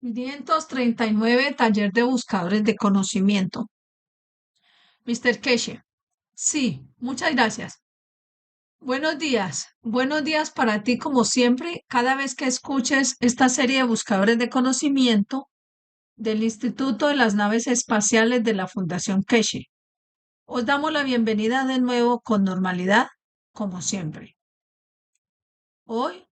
539 Taller de Buscadores de Conocimiento. Mr. Keshe. Sí, muchas gracias. Buenos días para ti como siempre, cada vez que escuches esta serie de buscadores de conocimiento del Instituto de las Naves Espaciales de la Fundación Keshe. Os damos la bienvenida de nuevo con normalidad, como siempre. Hoy,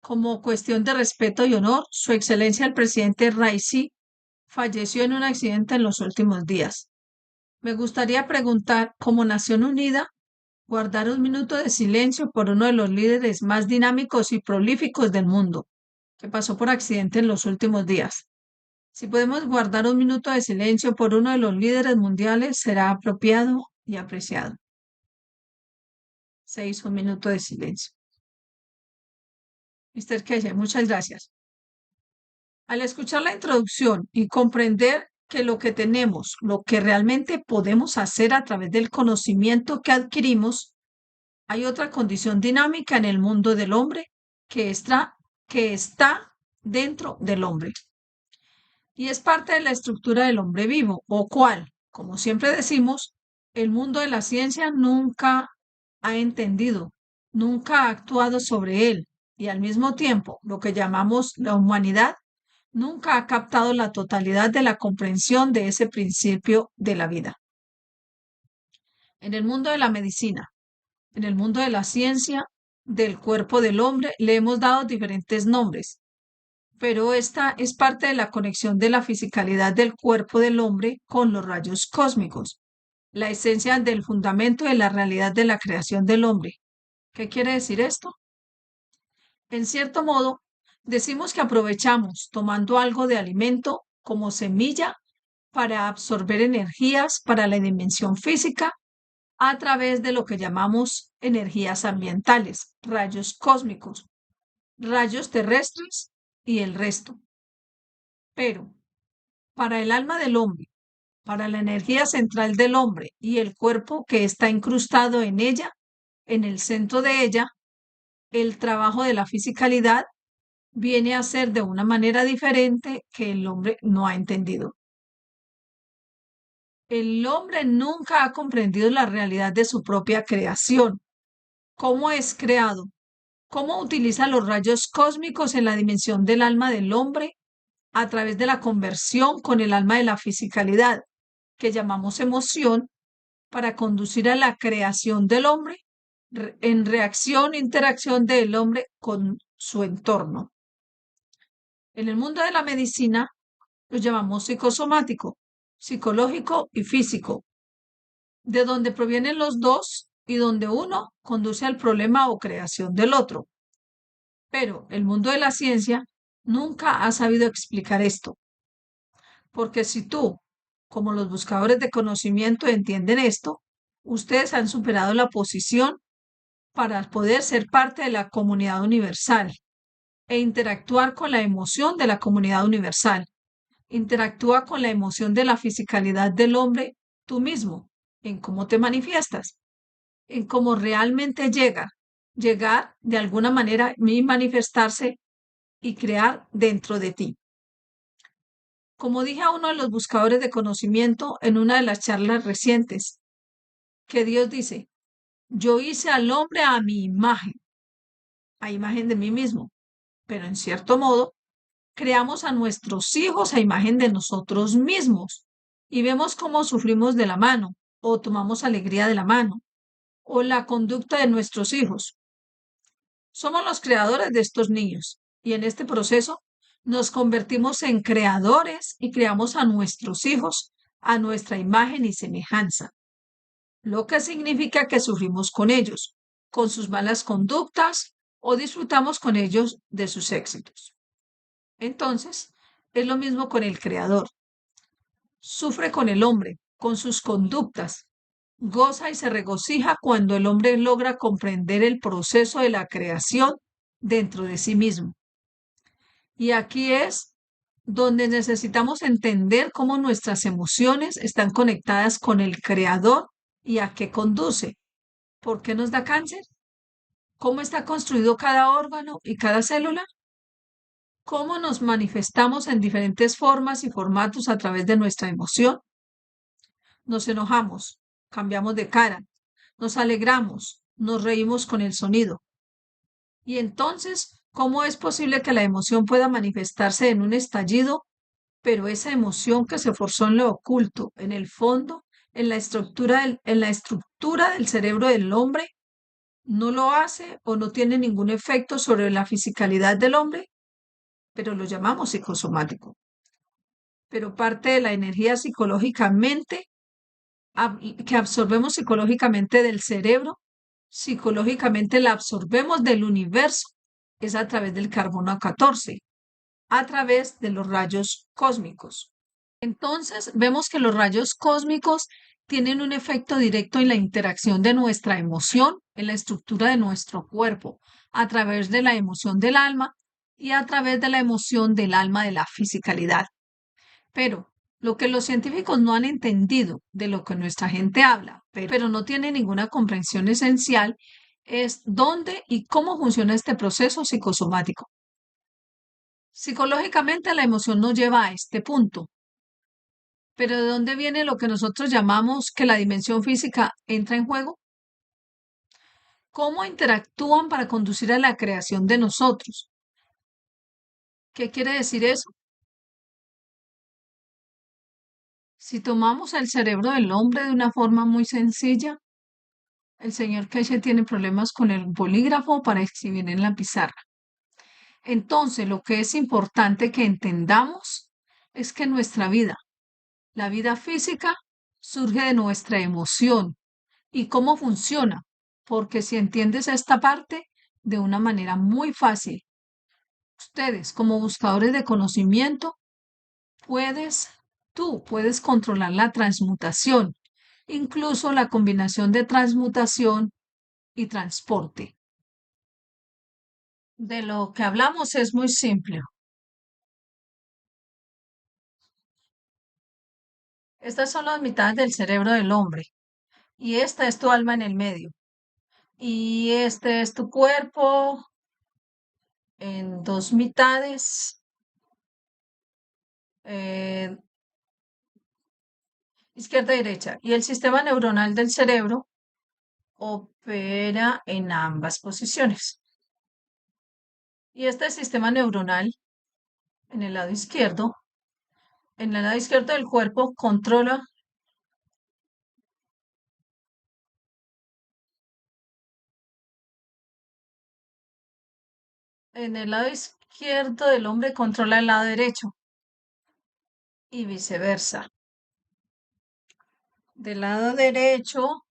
como cuestión de respeto y honor, Su Excelencia el Presidente Raisi falleció en un accidente en los últimos días. Me gustaría preguntar, como Nación Unida, guardar un minuto de silencio por uno de los líderes más dinámicos y prolíficos del mundo, que pasó por accidente en los últimos días. Si podemos guardar un minuto de silencio por uno de los líderes mundiales, será apropiado y apreciado. Se hizo un minuto de silencio. Mr. Keshe, muchas gracias. Al escuchar la introducción y comprender que lo que tenemos, lo que realmente podemos hacer a través del conocimiento que adquirimos, hay otra condición dinámica en el mundo del hombre que está dentro del hombre. Y es parte de la estructura del hombre vivo, o cual, como siempre decimos, el mundo de la ciencia nunca ha entendido, nunca ha actuado sobre él, y al mismo tiempo, lo que llamamos la humanidad nunca ha captado la totalidad de la comprensión de ese principio de la vida. En el mundo de la medicina, en el mundo de la ciencia, del cuerpo del hombre, le hemos dado diferentes nombres, pero esta es parte de la conexión de la fisicalidad del cuerpo del hombre con los rayos cósmicos, la esencia del fundamento de la realidad de la creación del hombre. ¿Qué quiere decir esto? En cierto modo, decimos que aprovechamos tomando algo de alimento como semilla para absorber energías para la dimensión física a través de lo que llamamos energías ambientales, rayos cósmicos, rayos terrestres y el resto. Pero para el alma del hombre, para la energía central del hombre y el cuerpo que está incrustado en ella, en el centro de ella, el trabajo de la fisicalidad viene a ser de una manera diferente que el hombre no ha entendido. El hombre nunca ha comprendido la realidad de su propia creación, cómo es creado, cómo utiliza los rayos cósmicos en la dimensión del alma del hombre a través de la conversión con el alma de la fisicalidad, que llamamos emoción, para conducir a la creación del hombre en reacción, interacción del hombre con su entorno. En el mundo de la medicina lo llamamos psicosomático, psicológico y físico, de donde provienen los dos y donde uno conduce al problema o creación del otro. Pero el mundo de la ciencia nunca ha sabido explicar esto, porque si tú, como los buscadores de conocimiento, entienden esto, ustedes han superado la posición para poder ser parte de la comunidad universal e interactuar con la emoción de la comunidad universal. Interactúa con la emoción de la fisicalidad del hombre tú mismo, en cómo te manifiestas, en cómo realmente llegar de alguna manera y manifestarse y crear dentro de ti. Como dije a uno de los buscadores de conocimiento en una de las charlas recientes, que Dios dice, yo hice al hombre a mi imagen, a imagen de mí mismo, pero en cierto modo creamos a nuestros hijos a imagen de nosotros mismos y vemos cómo sufrimos de la mano o tomamos alegría de la mano o la conducta de nuestros hijos. Somos los creadores de estos niños y en este proceso nos convertimos en creadores y creamos a nuestros hijos a nuestra imagen y semejanza, lo que significa que sufrimos con ellos, con sus malas conductas o disfrutamos con ellos de sus éxitos. Entonces, es lo mismo con el creador. Sufre con el hombre, con sus conductas. Goza y se regocija cuando el hombre logra comprender el proceso de la creación dentro de sí mismo. Y aquí es donde necesitamos entender cómo nuestras emociones están conectadas con el creador y a qué conduce. ¿Por qué nos da cáncer? ¿Cómo está construido cada órgano y cada célula? ¿Cómo nos manifestamos en diferentes formas y formatos a través de nuestra emoción? Nos enojamos, cambiamos de cara, nos alegramos, nos reímos con el sonido. Y entonces, ¿cómo es posible que la emoción pueda manifestarse en un estallido, pero esa emoción que se forzó en lo oculto, en el fondo, en la estructura del cerebro del hombre, no lo hace o no tiene ningún efecto sobre la fisicalidad del hombre, pero lo llamamos psicosomático? Pero parte de la energía psicológicamente que absorbemos psicológicamente del cerebro, psicológicamente la absorbemos del universo, es a través del carbono 14, a través de los rayos cósmicos. Entonces, vemos que los rayos cósmicos tienen un efecto directo en la interacción de nuestra emoción, en la estructura de nuestro cuerpo, a través de la emoción del alma y a través de la emoción del alma de la fisicalidad. Pero lo que los científicos no han entendido de lo que nuestra gente habla, pero no tiene ninguna comprensión esencial, es dónde y cómo funciona este proceso psicosomático. Psicológicamente la emoción nos lleva a este punto, pero ¿de dónde viene lo que nosotros llamamos que la dimensión física entra en juego? ¿Cómo interactúan para conducir a la creación de nosotros? ¿Qué quiere decir eso? Si tomamos el cerebro del hombre de una forma muy sencilla, el señor Keshe tiene problemas con el bolígrafo para escribir en la pizarra. Entonces, lo que es importante que entendamos es que nuestra vida, la vida física, surge de nuestra emoción y cómo funciona, porque si entiendes esta parte de una manera muy fácil, ustedes como buscadores de conocimiento, puedes, tú puedes controlar la transmutación, incluso la combinación de transmutación y transporte. De lo que hablamos es muy simple. Estas son las mitades del cerebro del hombre y esta es tu alma en el medio. Y este es tu cuerpo en dos mitades, eh, izquierda y derecha. Y el sistema neuronal del cerebro opera en ambas posiciones. Y este sistema neuronal en el lado izquierdo, en el lado izquierdo del cuerpo, controla. En el lado izquierdo del hombre controla el lado derecho y viceversa. Del lado derecho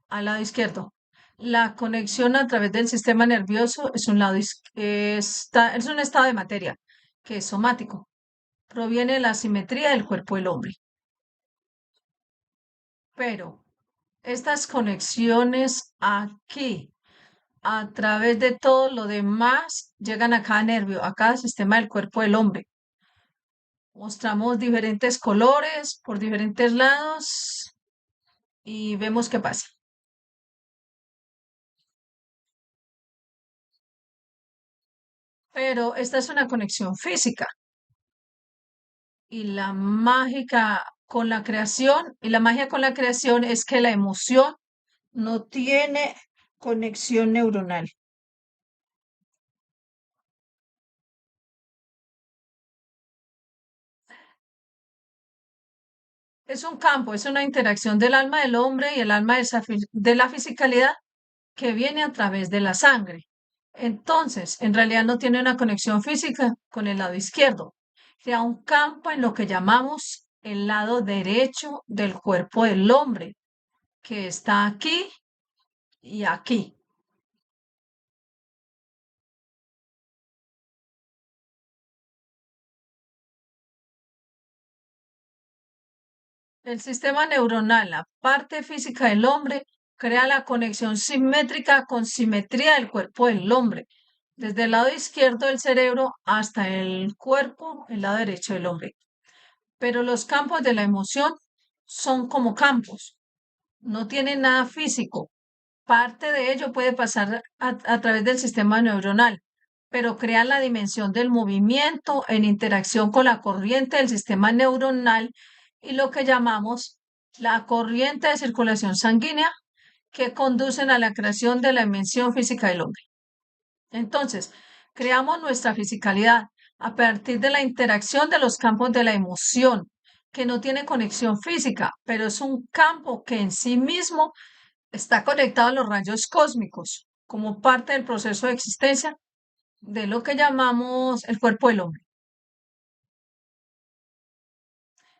al lado izquierdo. La conexión a través del sistema nervioso es un es un estado de materia que es somático. Proviene de la simetría del cuerpo del hombre. Pero estas conexiones aquí, a través de todo lo demás, llegan a cada nervio, a cada sistema del cuerpo del hombre. Mostramos diferentes colores por diferentes lados y vemos qué pasa. Pero esta es una conexión física y la mágica con la creación y la magia con la creación es que la emoción no tiene conexión neuronal. Es un campo, es una interacción del alma del hombre y el alma de la fisicalidad que viene a través de la sangre. Entonces, en realidad no tiene una conexión física con el lado izquierdo. Crea un campo en lo que llamamos el lado derecho del cuerpo del hombre, que está aquí y aquí. El sistema neuronal, la parte física del hombre, crea la conexión simétrica con simetría del cuerpo del hombre, desde el lado izquierdo del cerebro hasta el cuerpo, el lado derecho del hombre. Pero los campos de la emoción son como campos, no tienen nada físico. Parte de ello puede pasar a través del sistema neuronal, pero crean la dimensión del movimiento en interacción con la corriente del sistema neuronal y lo que llamamos la corriente de circulación sanguínea que conducen a la creación de la dimensión física del hombre. Entonces, creamos nuestra fisicalidad a partir de la interacción de los campos de la emoción, que no tiene conexión física, pero es un campo que en sí mismo está conectado a los rayos cósmicos como parte del proceso de existencia de lo que llamamos el cuerpo del hombre.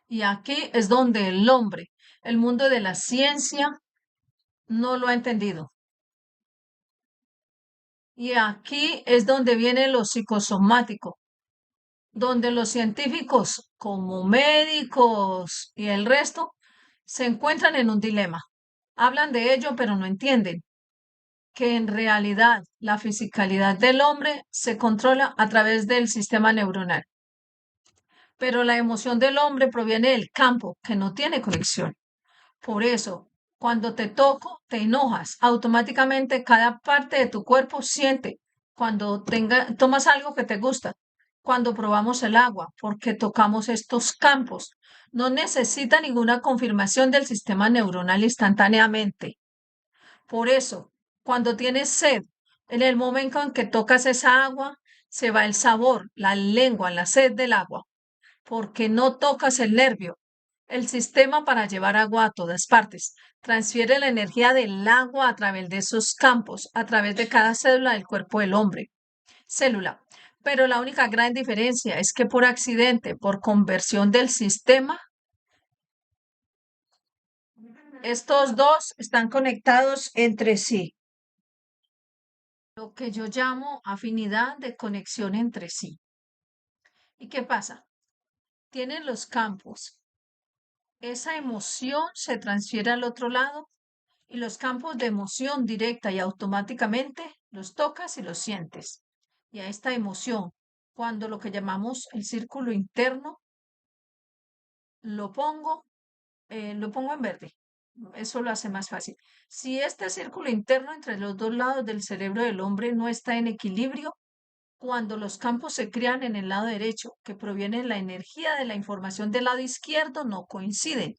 Y aquí es donde el hombre, el mundo de la ciencia, no lo ha entendido. Y aquí es donde viene lo psicosomático, donde los científicos, como médicos y el resto, se encuentran en un dilema. Hablan de ello, pero no entienden que en realidad la fisicalidad del hombre se controla a través del sistema neuronal. Pero la emoción del hombre proviene del campo, que no tiene conexión. Por eso, cuando te toco, te enojas. Automáticamente cada parte de tu cuerpo siente cuando tomas algo que te gusta, cuando probamos el agua, porque tocamos estos campos. No necesita ninguna confirmación del sistema neuronal instantáneamente. Por eso, cuando tienes sed, en el momento en que tocas esa agua, se va el sabor, la lengua, la sed del agua, porque no tocas el nervio, el sistema para llevar agua a todas partes. Transfiere la energía del agua a través de esos campos, a través de cada célula del cuerpo del hombre. Célula. Pero la única gran diferencia es que por accidente, por conversión del sistema, estos dos están conectados entre sí. Lo que yo llamo afinidad de conexión entre sí. ¿Y qué pasa? Tienen los campos. Esa emoción se transfiere al otro lado y los campos de emoción directa y automáticamente los tocas y los sientes. Y a esta emoción, cuando lo que llamamos el círculo interno, lo pongo, lo pongo en verde. Eso lo hace más fácil. Si este círculo interno entre los dos lados del cerebro del hombre no está en equilibrio, cuando los campos se crean en el lado derecho, que proviene la energía de la información del lado izquierdo, no coinciden.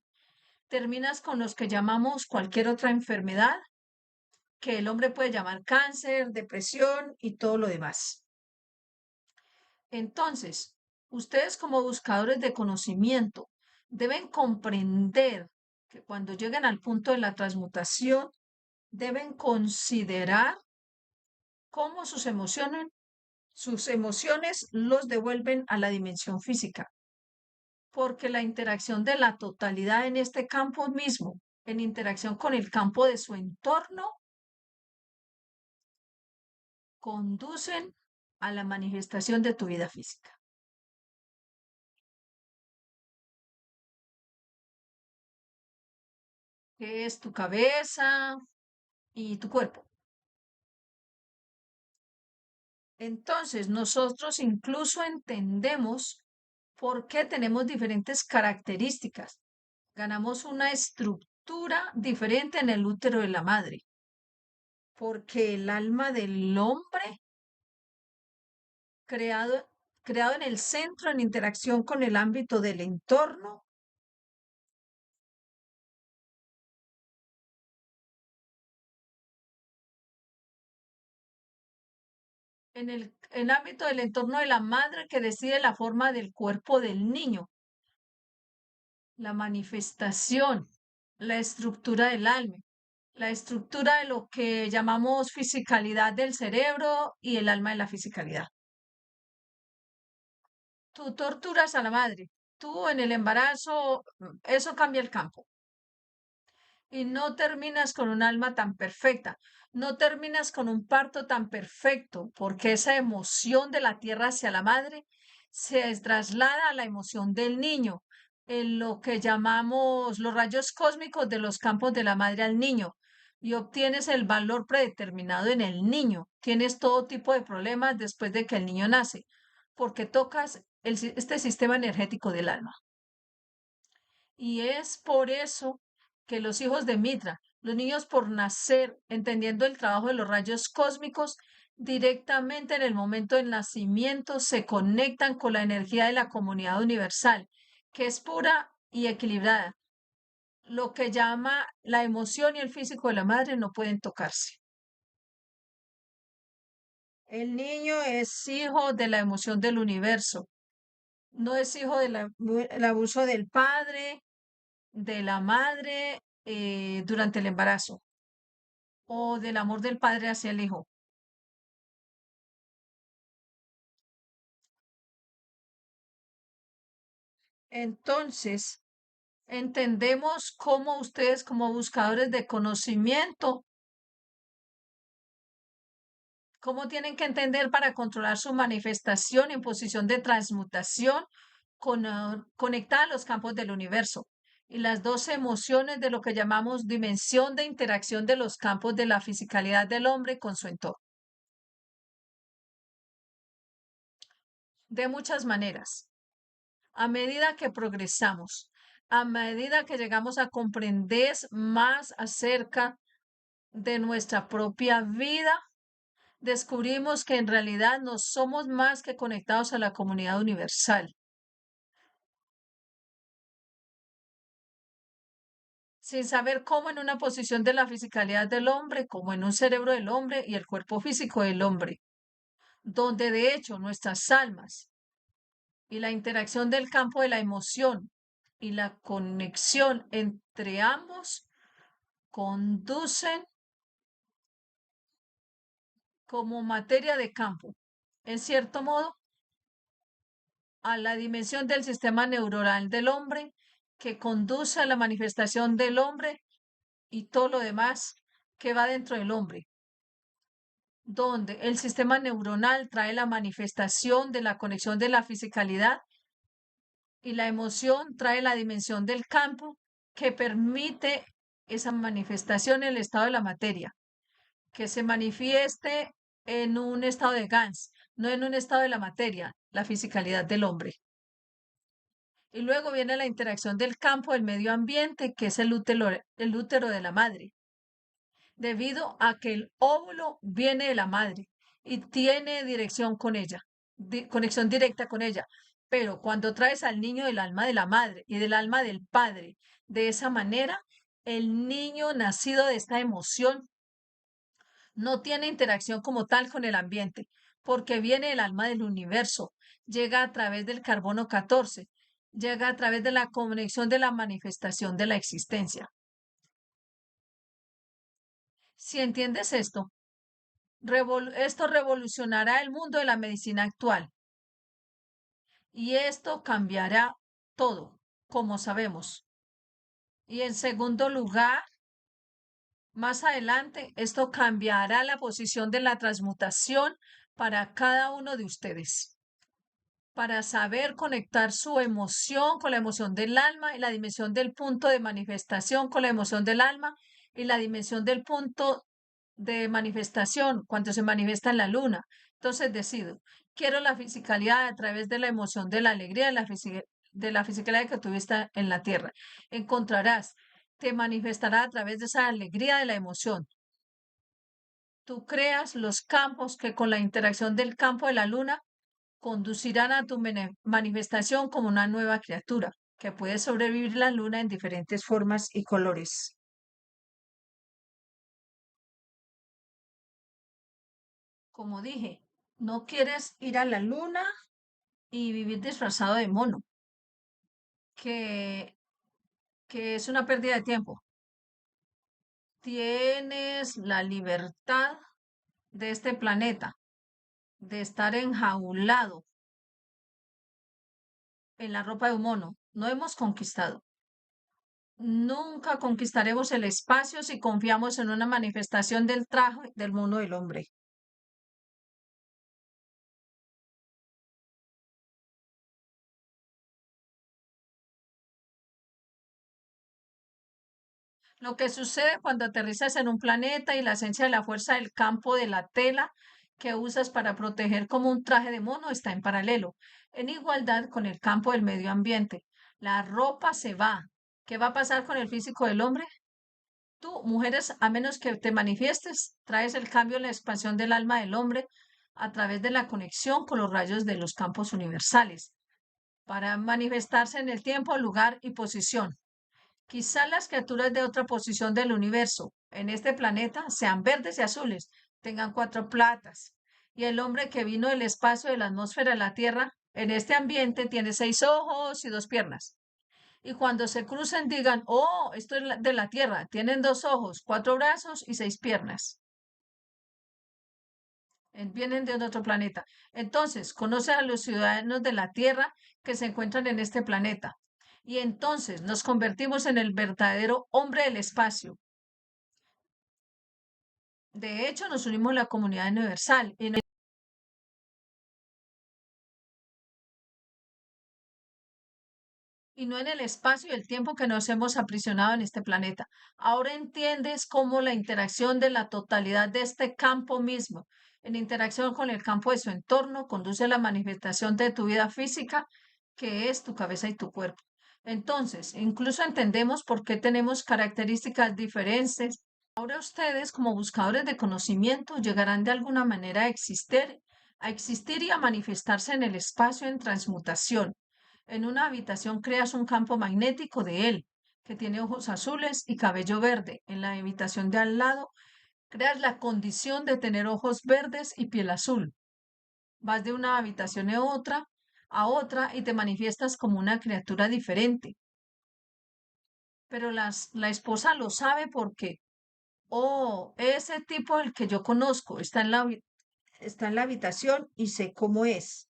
Terminas con los que llamamos cualquier otra enfermedad que el hombre puede llamar cáncer, depresión y todo lo demás. Entonces, ustedes como buscadores de conocimiento deben comprender que cuando lleguen al punto de la transmutación, deben considerar cómo sus emociones los devuelven a la dimensión física, porque la interacción de la totalidad en este campo mismo, en interacción con el campo de su entorno, conducen a la manifestación de tu vida física, que es tu cabeza y tu cuerpo. Entonces, nosotros incluso entendemos por qué tenemos diferentes características. Ganamos una estructura diferente en el útero de la madre, porque el alma del hombre, creado, creado en el centro, en interacción con el ámbito del entorno, en el ámbito del entorno de la madre que decide la forma del cuerpo del niño, la manifestación, la estructura del alma, la estructura de lo que llamamos fisicalidad del cerebro y el alma de la fisicalidad. Tú torturas a la madre, tú en el embarazo, eso cambia el campo. Y no terminas con un alma tan perfecta, no terminas con un parto tan perfecto, porque esa emoción de la tierra hacia la madre se traslada a la emoción del niño, en lo que llamamos los rayos cósmicos de los campos de la madre al niño, y obtienes el valor predeterminado en el niño. Tienes todo tipo de problemas después de que el niño nace, porque tocas este sistema energético del alma. Y es por eso que los hijos de Mitra, los niños por nacer, entendiendo el trabajo de los rayos cósmicos, directamente en el momento del nacimiento se conectan con la energía de la comunidad universal, que es pura y equilibrada. Lo que llama la emoción y el físico de la madre no pueden tocarse. El niño es hijo de la emoción del universo, no es hijo del abuso del padre, de la madre durante el embarazo o del amor del padre hacia el hijo. Entonces, entendemos cómo ustedes como buscadores de conocimiento, cómo tienen que entender para controlar su manifestación en posición de transmutación conectada a los campos del universo y las dos emociones de lo que llamamos dimensión de interacción de los campos de la fisicalidad del hombre con su entorno. De muchas maneras, a medida que progresamos, a medida que llegamos a comprender más acerca de nuestra propia vida, descubrimos que en realidad no somos más que conectados a la comunidad universal, sin saber cómo en una posición de la fisicalidad del hombre, como en un cerebro del hombre y el cuerpo físico del hombre, donde de hecho nuestras almas y la interacción del campo de la emoción y la conexión entre ambos conducen como materia de campo, en cierto modo, a la dimensión del sistema neuronal del hombre que conduce a la manifestación del hombre y todo lo demás que va dentro del hombre, donde el sistema neuronal trae la manifestación de la conexión de la fisicalidad y la emoción trae la dimensión del campo que permite esa manifestación en el estado de la materia, que se manifieste en un estado de Gans, no en un estado de la materia, la fisicalidad del hombre. Y luego viene la interacción del campo del medio ambiente, que es el útero de la madre, debido a que el óvulo viene de la madre y tiene dirección con ella, conexión directa con ella. Pero cuando traes al niño del alma de la madre y del alma del padre, de esa manera, el niño nacido de esta emoción no tiene interacción como tal con el ambiente, porque viene el alma del universo, llega a través del carbono 14, llega a través de la conexión de la manifestación de la existencia. Si entiendes esto, esto revolucionará el mundo de la medicina actual y esto cambiará todo, como sabemos. Y en segundo lugar, más adelante, esto cambiará la posición de la transmutación para cada uno de ustedes, para saber conectar su emoción con la emoción del alma y la dimensión del punto de manifestación con la emoción del alma y la dimensión del punto de manifestación cuando se manifiesta en la luna. Entonces decido, quiero la fisicalidad a través de la emoción de la alegría, de la fisicalidad que tuviste en la tierra. Encontrarás, te manifestará a través de esa alegría de la emoción. Tú creas los campos que con la interacción del campo de la luna conducirán a tu manifestación como una nueva criatura que puede sobrevivir la luna en diferentes formas y colores. Como dije, no quieres ir a la luna y vivir disfrazado de mono, que, que es una pérdida de tiempo. Tienes la libertad de este planeta, de estar enjaulado en la ropa de un mono. No hemos conquistado. Nunca conquistaremos el espacio si confiamos en una manifestación del traje del mundo del hombre. Lo que sucede cuando aterrizas en un planeta y la esencia de la fuerza del campo de la tela que usas para proteger como un traje de mono está en paralelo, en igualdad con el campo del medio ambiente. La ropa se va. ¿Qué va a pasar con el físico del hombre? Tú, mujeres, a menos que te manifiestes, traes el cambio en la expansión del alma del hombre a través de la conexión con los rayos de los campos universales, para manifestarse en el tiempo, lugar y posición. Quizá las criaturas de otra posición del universo en este planeta sean verdes y azules, tengan cuatro platas, y el hombre que vino del espacio de la atmósfera de la Tierra en este ambiente tiene seis ojos y dos piernas. Y cuando se crucen digan, oh, esto es de la Tierra, tienen dos ojos, cuatro brazos y seis piernas. Vienen de otro planeta. Entonces, conoce a los ciudadanos de la Tierra que se encuentran en este planeta. Y entonces nos convertimos en el verdadero hombre del espacio. De hecho, nos unimos a la comunidad universal y no en el espacio y el tiempo que nos hemos aprisionado en este planeta. Ahora entiendes cómo la interacción de la totalidad de este campo mismo, en interacción con el campo de su entorno, conduce a la manifestación de tu vida física, que es tu cabeza y tu cuerpo. Entonces, incluso entendemos por qué tenemos características diferentes. Ahora ustedes, como buscadores de conocimiento, llegarán de alguna manera a existir y a manifestarse en el espacio en transmutación. En una habitación creas un campo magnético de él, que tiene ojos azules y cabello verde. En la habitación de al lado, creas la condición de tener ojos verdes y piel azul. Vas de una habitación a otra y te manifiestas como una criatura diferente. Pero la esposa lo sabe porque, oh, ese tipo el que yo conozco está en la habitación y sé cómo es.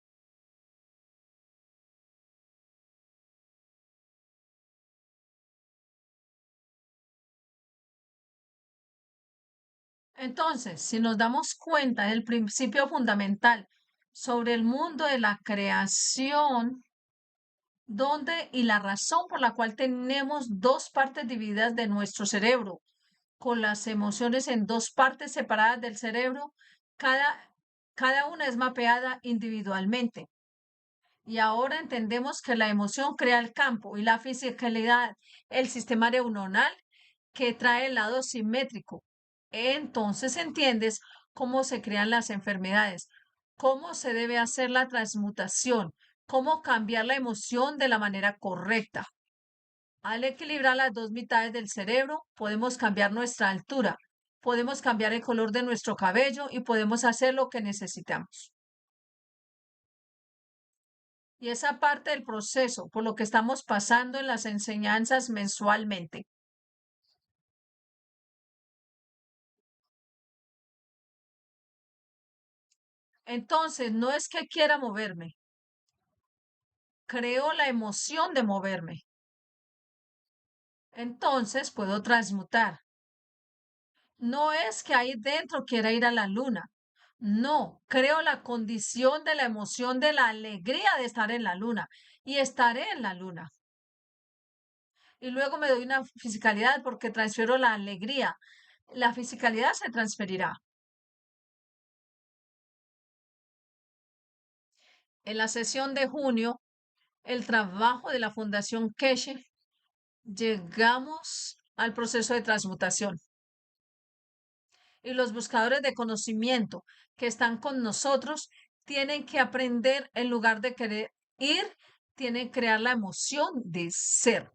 Entonces, si nos damos cuenta del principio fundamental sobre el mundo de la creación, donde y la razón por la cual tenemos dos partes divididas de nuestro cerebro, con las emociones en dos partes separadas del cerebro, cada, cada una es mapeada individualmente. Y ahora entendemos que la emoción crea el campo y la fisicalidad, el sistema neuronal que trae el lado simétrico. Entonces entiendes cómo se crean las enfermedades, cómo se debe hacer la transmutación, cómo cambiar la emoción de la manera correcta. Al equilibrar las dos mitades del cerebro, podemos cambiar nuestra altura, podemos cambiar el color de nuestro cabello y podemos hacer lo que necesitamos. Y esa parte del proceso por lo que estamos pasando en las enseñanzas mensualmente. Entonces, no es que quiera moverme, creo la emoción de moverme. Entonces puedo transmutar. No es que ahí dentro quiera ir a la luna. No, creo la condición de la emoción de la alegría de estar en la luna y estaré en la luna. Y luego me doy una fisicalidad porque transfiero la alegría. La fisicalidad se transferirá. En la sesión de junio, el trabajo de la Fundación Keshe, llegamos al proceso de transmutación. Y los buscadores de conocimiento que están con nosotros tienen que aprender en lugar de querer ir, tienen que crear la emoción de ser.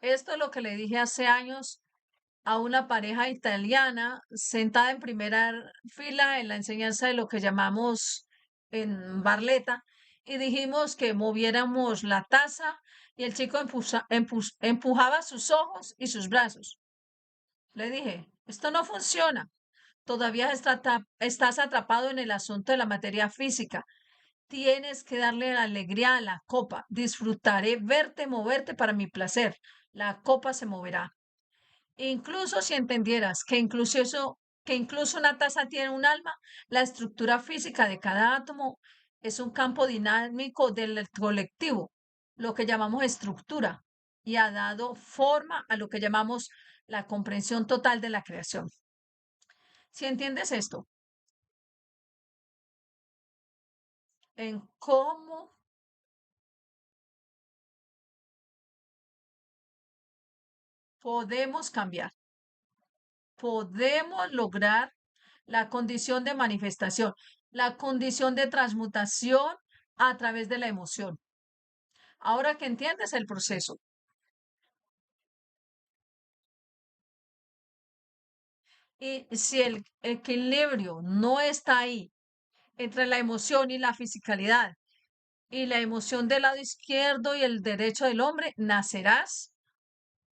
Esto es lo que le dije hace años a una pareja italiana sentada en primera fila en la enseñanza de lo que llamamos en Barleta y dijimos que moviéramos la taza y el chico empujaba sus ojos y sus brazos. Le dije, esto no funciona. Todavía estás atrapado en el asunto de la materia física. Tienes que darle la alegría a la copa. Disfrutaré verte moverte para mi placer. La copa se moverá. Incluso si entendieras que incluso una taza tiene un alma, la estructura física de cada átomo es un campo dinámico del colectivo, lo que llamamos estructura, y ha dado forma a lo que llamamos la comprensión total de la creación. Si entiendes esto, en cómo podemos cambiar, podemos lograr la condición de manifestación, la condición de transmutación a través de la emoción. Ahora que entiendes el proceso, y si el equilibrio no está ahí entre la emoción y la fisicalidad, y la emoción del lado izquierdo y el derecho del hombre, nacerás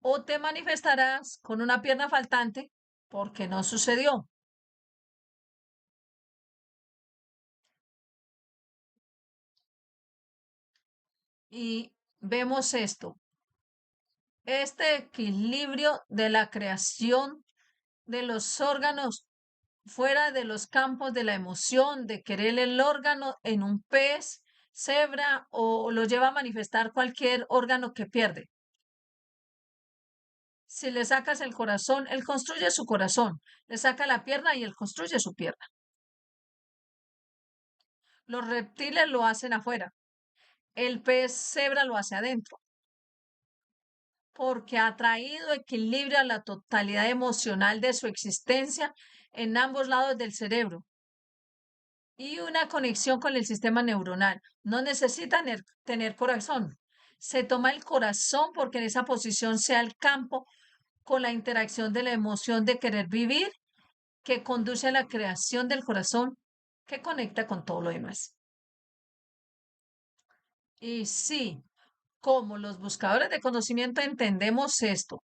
o te manifestarás con una pierna faltante porque no sucedió. Y vemos esto, este equilibrio de la creación de los órganos fuera de los campos de la emoción, de querer el órgano en un pez, cebra o lo lleva a manifestar cualquier órgano que pierde. Si le sacas el corazón, él construye su corazón. Le saca la pierna y él construye su pierna. Los reptiles lo hacen afuera. El pez cebra lo hace adentro. Porque ha traído equilibrio a la totalidad emocional de su existencia en ambos lados del cerebro y una conexión con el sistema neuronal. No necesita tener corazón. Se toma el corazón porque en esa posición sea el campo con la interacción de la emoción de querer vivir que conduce a la creación del corazón que conecta con todo lo demás. Y sí, como los buscadores de conocimiento entendemos esto,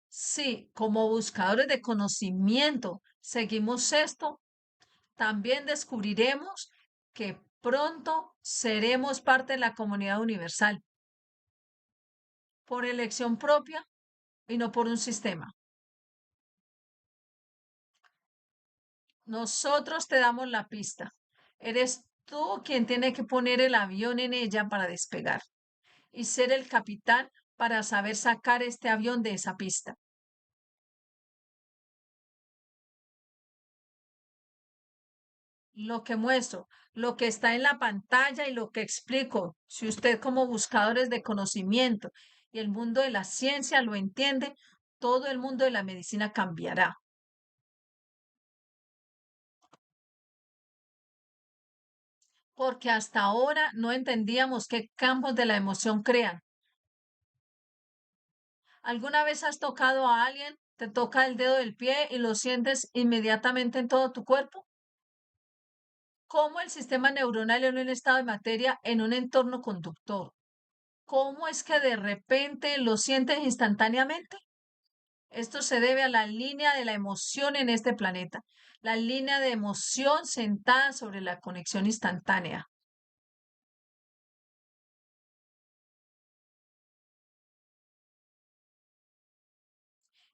sí, como buscadores de conocimiento seguimos esto, también descubriremos que pronto seremos parte de la comunidad universal por elección propia y no por un sistema. Nosotros te damos la pista. Eres tú quien tiene que poner el avión en ella para despegar y ser el capitán para saber sacar este avión de esa pista. Lo que muestro, lo que está en la pantalla y lo que explico, si usted como buscadores de conocimiento y el mundo de la ciencia lo entiende, todo el mundo de la medicina cambiará. Porque hasta ahora no entendíamos qué campos de la emoción crean. ¿Alguna vez has tocado a alguien, te toca el dedo del pie y lo sientes inmediatamente en todo tu cuerpo? ¿Cómo el sistema neuronal en un estado de materia en un entorno conductor? ¿Cómo es que de repente lo sientes instantáneamente? Esto se debe a la línea de la emoción en este planeta, la línea de emoción sentada sobre la conexión instantánea.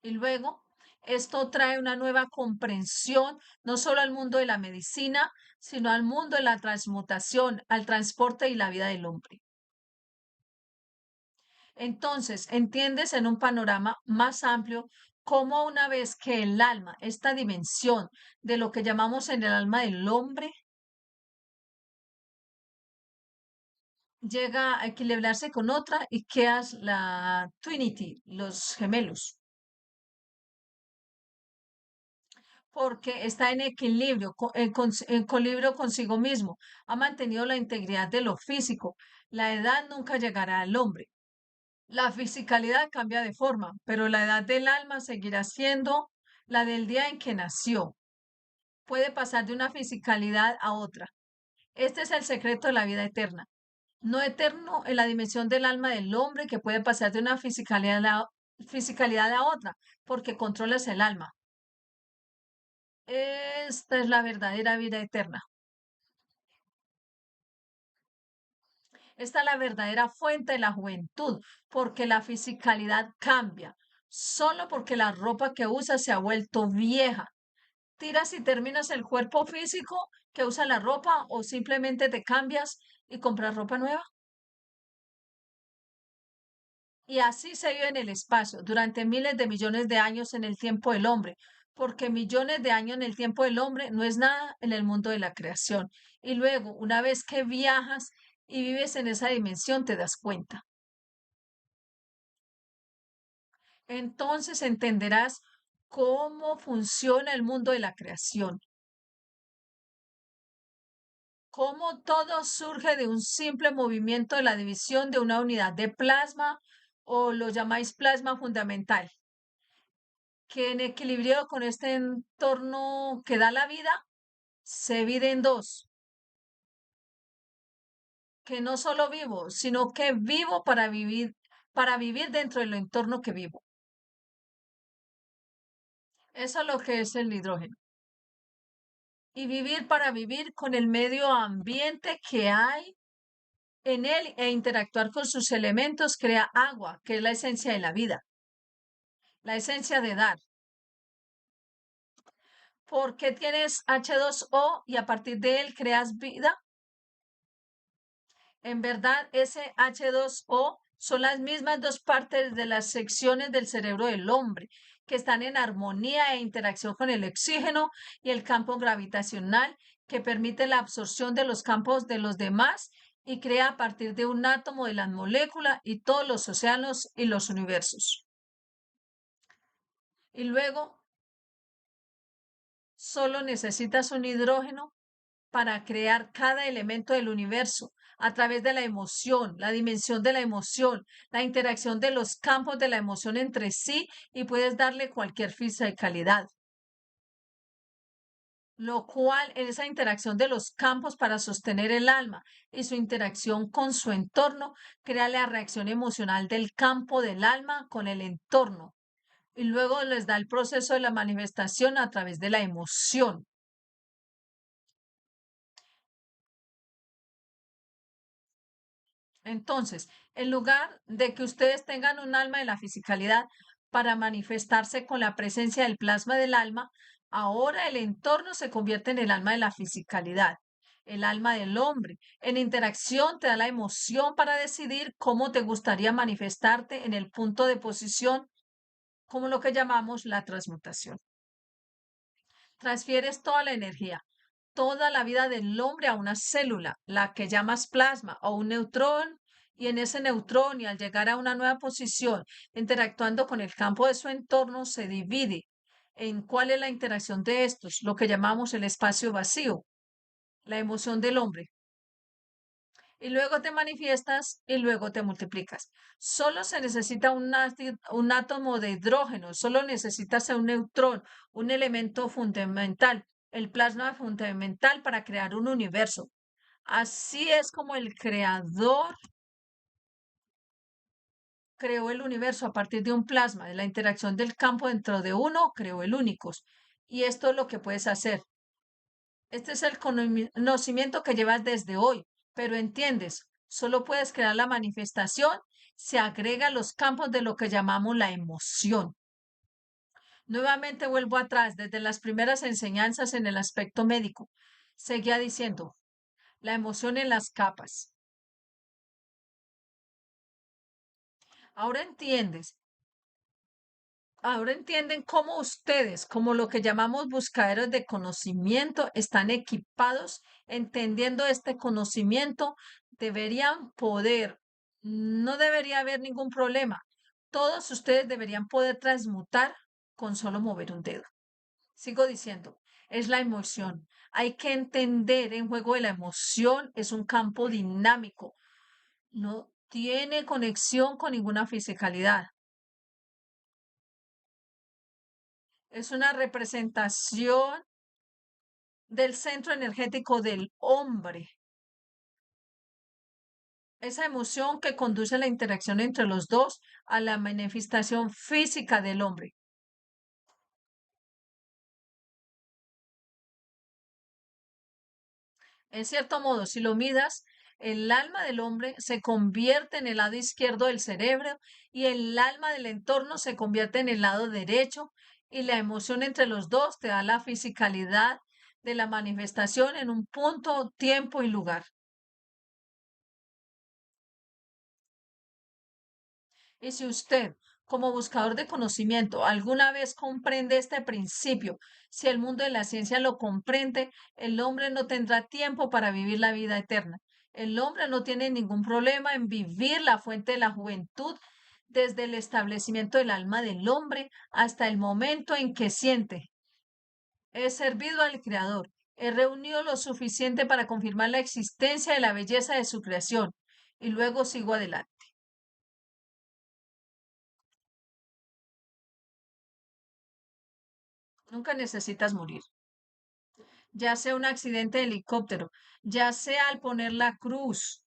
Y luego, esto trae una nueva comprensión, no solo al mundo de la medicina, sino al mundo de la transmutación, al transporte y la vida del hombre. Entonces, entiendes en un panorama más amplio cómo una vez que el alma, esta dimensión de lo que llamamos en el alma del hombre, llega a equilibrarse con otra y quedas la Trinity, los gemelos, porque está en equilibrio, en equilibrio consigo mismo, ha mantenido la integridad de lo físico. La edad nunca llegará al hombre. La fisicalidad cambia de forma, pero la edad del alma seguirá siendo la del día en que nació. Puede pasar de una fisicalidad a otra. Este es el secreto de la vida eterna. No eterno en la dimensión del alma del hombre que puede pasar de una fisicalidad a otra, porque controlas el alma. Esta es la verdadera vida eterna. Esta es la verdadera fuente de la juventud, porque la fisicalidad cambia, solo porque la ropa que usas se ha vuelto vieja. Tiras y terminas el cuerpo físico que usa la ropa o simplemente te cambias y compras ropa nueva. Y así se vive en el espacio durante miles de millones de años en el tiempo del hombre, porque millones de años en el tiempo del hombre no es nada en el mundo de la creación. Y luego, una vez que viajas y vives en esa dimensión, te das cuenta. Entonces entenderás cómo funciona el mundo de la creación, cómo todo surge de un simple movimiento de la división de una unidad de plasma o lo llamáis plasma fundamental, que en equilibrio con este entorno que da la vida, se divide en dos, que no solo vivo, sino que vivo para vivir dentro del entorno que vivo. Eso es lo que es el hidrógeno. Y vivir para vivir con el medio ambiente que hay en él e interactuar con sus elementos crea agua, que es la esencia de la vida, la esencia de dar. ¿Por qué tienes H2O y a partir de él creas vida? En verdad, ese H2O son las mismas dos partes de las secciones del cerebro del hombre que están en armonía e interacción con el oxígeno y el campo gravitacional que permite la absorción de los campos de los demás y crea a partir de un átomo de la molécula y todos los océanos y los universos. Y luego solo necesitas un hidrógeno para crear cada elemento del universo a través de la emoción, la dimensión de la emoción, la interacción de los campos de la emoción entre sí y puedes darle cualquier fisicalidad. Lo cual en esa interacción de los campos para sostener el alma y su interacción con su entorno crea la reacción emocional del campo del alma con el entorno y luego les da el proceso de la manifestación a través de la emoción. Entonces, en lugar de que ustedes tengan un alma de la fisicalidad para manifestarse con la presencia del plasma del alma, ahora el entorno se convierte en el alma de la fisicalidad, el alma del hombre. En interacción te da la emoción para decidir cómo te gustaría manifestarte en el punto de posición, como lo que llamamos la transmutación. Transfieres toda la energía, toda la vida del hombre a una célula, la que llamas plasma o un neutrón, y en ese neutrón y al llegar a una nueva posición, interactuando con el campo de su entorno, se divide en cuál es la interacción de estos, lo que llamamos el espacio vacío, la emoción del hombre. Y luego te manifiestas y luego te multiplicas. Solo se necesita un átomo de hidrógeno, solo necesitas un neutrón, un elemento fundamental, el plasma fundamental para crear un universo. Así es como el creador creó el universo a partir de un plasma, de la interacción del campo dentro de uno, creó el únicos. Y esto es lo que puedes hacer. Este es el conocimiento que llevas desde hoy, pero entiendes, solo puedes crear la manifestación, se agrega los campos de lo que llamamos la emoción. Nuevamente vuelvo atrás, desde las primeras enseñanzas en el aspecto médico. Seguía diciendo, la emoción en las capas. Ahora entiendes Ahora entienden cómo ustedes, como lo que llamamos buscaderos de conocimiento, están equipados, entendiendo este conocimiento, deberían poder, no debería haber ningún problema. Todos ustedes deberían poder transmutar con solo mover un dedo. Sigo diciendo, es la emoción. Hay que entender en juego de la emoción, es un campo dinámico, no tiene conexión con ninguna fisicalidad. Es una representación del centro energético del hombre. Esa emoción que conduce a la interacción entre los dos a la manifestación física del hombre. En cierto modo, si lo midas, el alma del hombre se convierte en el lado izquierdo del cerebro y el alma del entorno se convierte en el lado derecho y la emoción entre los dos te da la fisicalidad de la manifestación en un punto, tiempo y lugar. Y si usted, como buscador de conocimiento, alguna vez comprende este principio, si el mundo de la ciencia lo comprende, el hombre no tendrá tiempo para vivir la vida eterna. El hombre no tiene ningún problema en vivir la fuente de la juventud desde el establecimiento del alma del hombre hasta el momento en que siente. He servido al Creador. He reunido lo suficiente para confirmar la existencia de la belleza de su creación. Y luego sigo adelante. Nunca necesitas morir. Ya sea un accidente de helicóptero, ya sea al poner la cruz,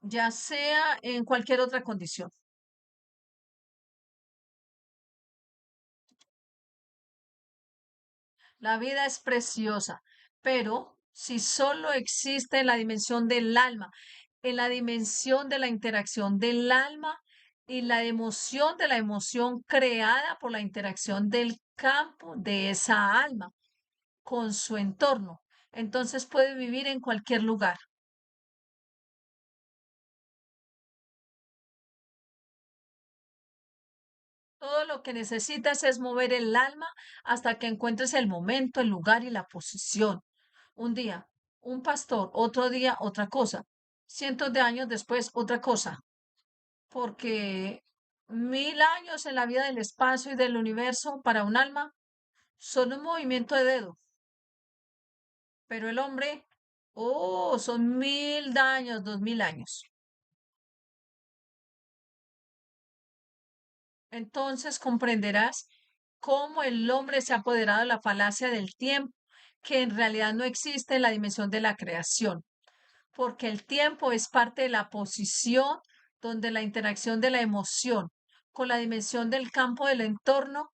ya sea en cualquier otra condición. La vida es preciosa, pero si solo existe en la dimensión del alma, en la dimensión de la interacción del alma y la emoción de la emoción creada por la interacción del campo de esa alma con su entorno, entonces puede vivir en cualquier lugar. Todo lo que necesitas es mover el alma hasta que encuentres el momento, el lugar y la posición. Un día, un pastor, otro día, otra cosa. Cientos de años después, otra cosa. Porque 1000 años en la vida del espacio y del universo para un alma son un movimiento de dedo. Pero el hombre, oh, son 1000 años, 2000 años. Entonces comprenderás cómo el hombre se ha apoderado de la falacia del tiempo, que en realidad no existe en la dimensión de la creación, porque el tiempo es parte de la posición donde la interacción de la emoción con la dimensión del campo del entorno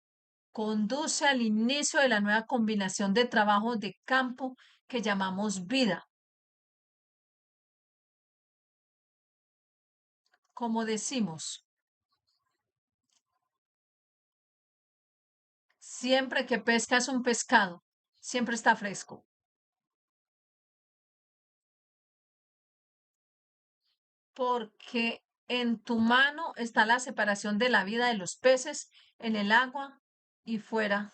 conduce al inicio de la nueva combinación de trabajos de campo que llamamos vida. Como decimos, siempre que pescas un pescado, siempre está fresco. Porque en tu mano está la separación de la vida de los peces en el agua y fuera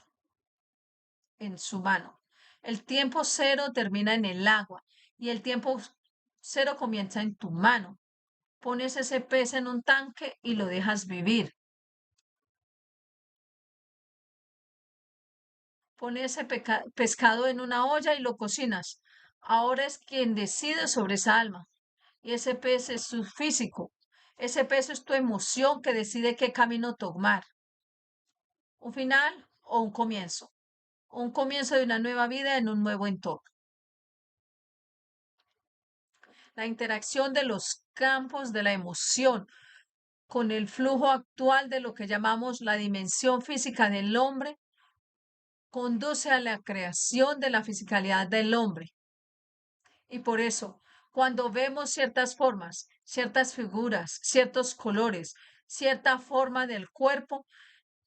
en su mano. El tiempo cero termina en el agua y el tiempo cero comienza en tu mano. Pones ese pez en un tanque y lo dejas vivir. Pones ese pescado en una olla y lo cocinas. Ahora es quien decide sobre esa alma. Y ese pez es su físico. Ese pez es tu emoción que decide qué camino tomar. Un final o un comienzo. Un comienzo de una nueva vida en un nuevo entorno. La interacción de los campos de la emoción con el flujo actual de lo que llamamos la dimensión física del hombre conduce a la creación de la fisicalidad del hombre. Y por eso, cuando vemos ciertas formas, ciertas figuras, ciertos colores, cierta forma del cuerpo,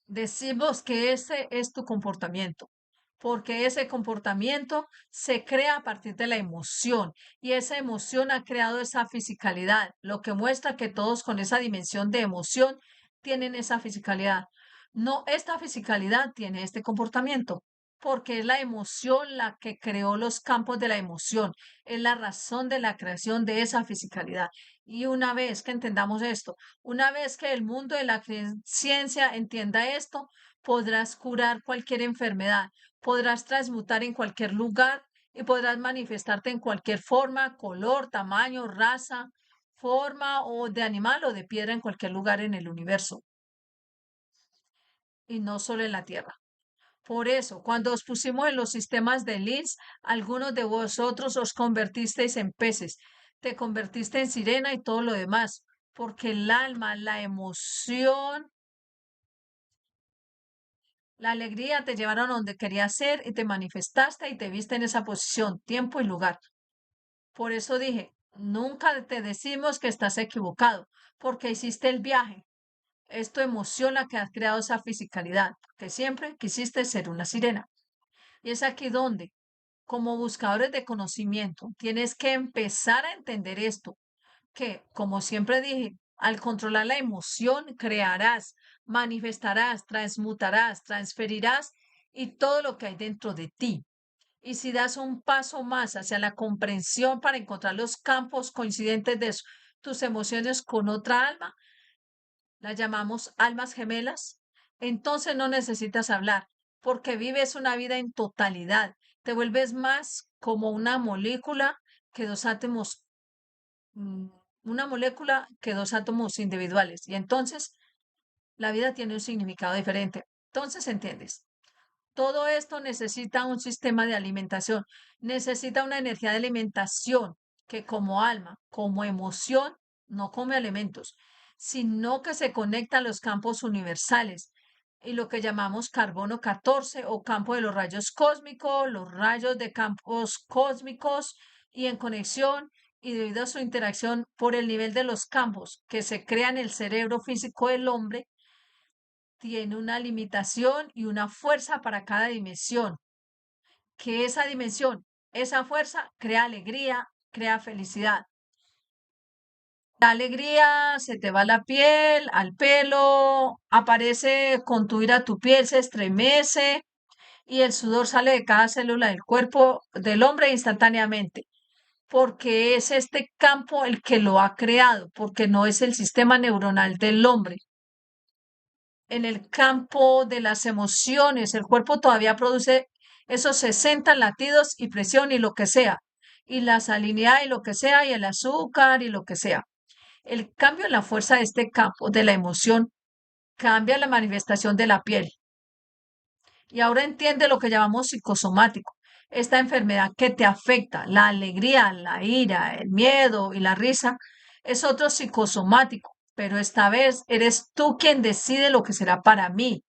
decimos que ese es tu comportamiento, porque ese comportamiento se crea a partir de la emoción y esa emoción ha creado esa fisicalidad, lo que muestra que todos con esa dimensión de emoción tienen esa fisicalidad. No, esta fisicalidad tiene este comportamiento, porque es la emoción la que creó los campos de la emoción, es la razón de la creación de esa fisicalidad. Y una vez que entendamos esto, una vez que el mundo de la ciencia entienda esto, podrás curar cualquier enfermedad, podrás transmutar en cualquier lugar y podrás manifestarte en cualquier forma, color, tamaño, raza, forma o de animal o de piedra en cualquier lugar en el universo y no solo en la Tierra. Por eso, cuando os pusimos en los sistemas de Lins, algunos de vosotros os convertisteis en peces, te convertiste en sirena y todo lo demás, porque el alma, la emoción, la alegría te llevaron a donde querías ser y te manifestaste y te viste en esa posición, tiempo y lugar. Por eso dije, nunca te decimos que estás equivocado, porque hiciste el viaje. Es tu emoción la que ha creado esa fisicalidad, que siempre quisiste ser una sirena. Y es aquí donde, como buscadores de conocimiento, tienes que empezar a entender esto, que, como siempre dije, al controlar la emoción, crearás, manifestarás, transmutarás, transferirás y todo lo que hay dentro de ti. Y si das un paso más hacia la comprensión para encontrar los campos coincidentes de tus emociones con otra alma, la llamamos almas gemelas, entonces no necesitas hablar, porque vives una vida en totalidad. Te vuelves más como que dos átomos, mm, una molécula que dos átomos individuales. Y entonces la vida tiene un significado diferente. Entonces, ¿entiendes? Todo esto necesita un sistema de alimentación, necesita una energía de alimentación que como alma, como emoción, no come alimentos, sino que se conecta a los campos universales y lo que llamamos carbono 14 o campo de los rayos cósmicos, los rayos de campos cósmicos y en conexión y debido a su interacción por el nivel de los campos que se crea en el cerebro físico del hombre, tiene una limitación y una fuerza para cada dimensión, que esa dimensión, esa fuerza crea alegría, crea felicidad. La alegría se te va la piel, al pelo, aparece contuir a tu piel, se estremece y el sudor sale de cada célula del cuerpo del hombre instantáneamente, porque es este campo el que lo ha creado, porque no es el sistema neuronal del hombre. En el campo de las emociones, el cuerpo todavía produce esos 60 latidos y presión y lo que sea, y la salinidad y lo que sea, y el azúcar y lo que sea. El cambio en la fuerza de este campo de la emoción cambia la manifestación de la piel. Y ahora entiende lo que llamamos psicosomático. Esta enfermedad que te afecta, la alegría, la ira, el miedo y la risa, es otro psicosomático, pero esta vez eres tú quien decide lo que será para mí.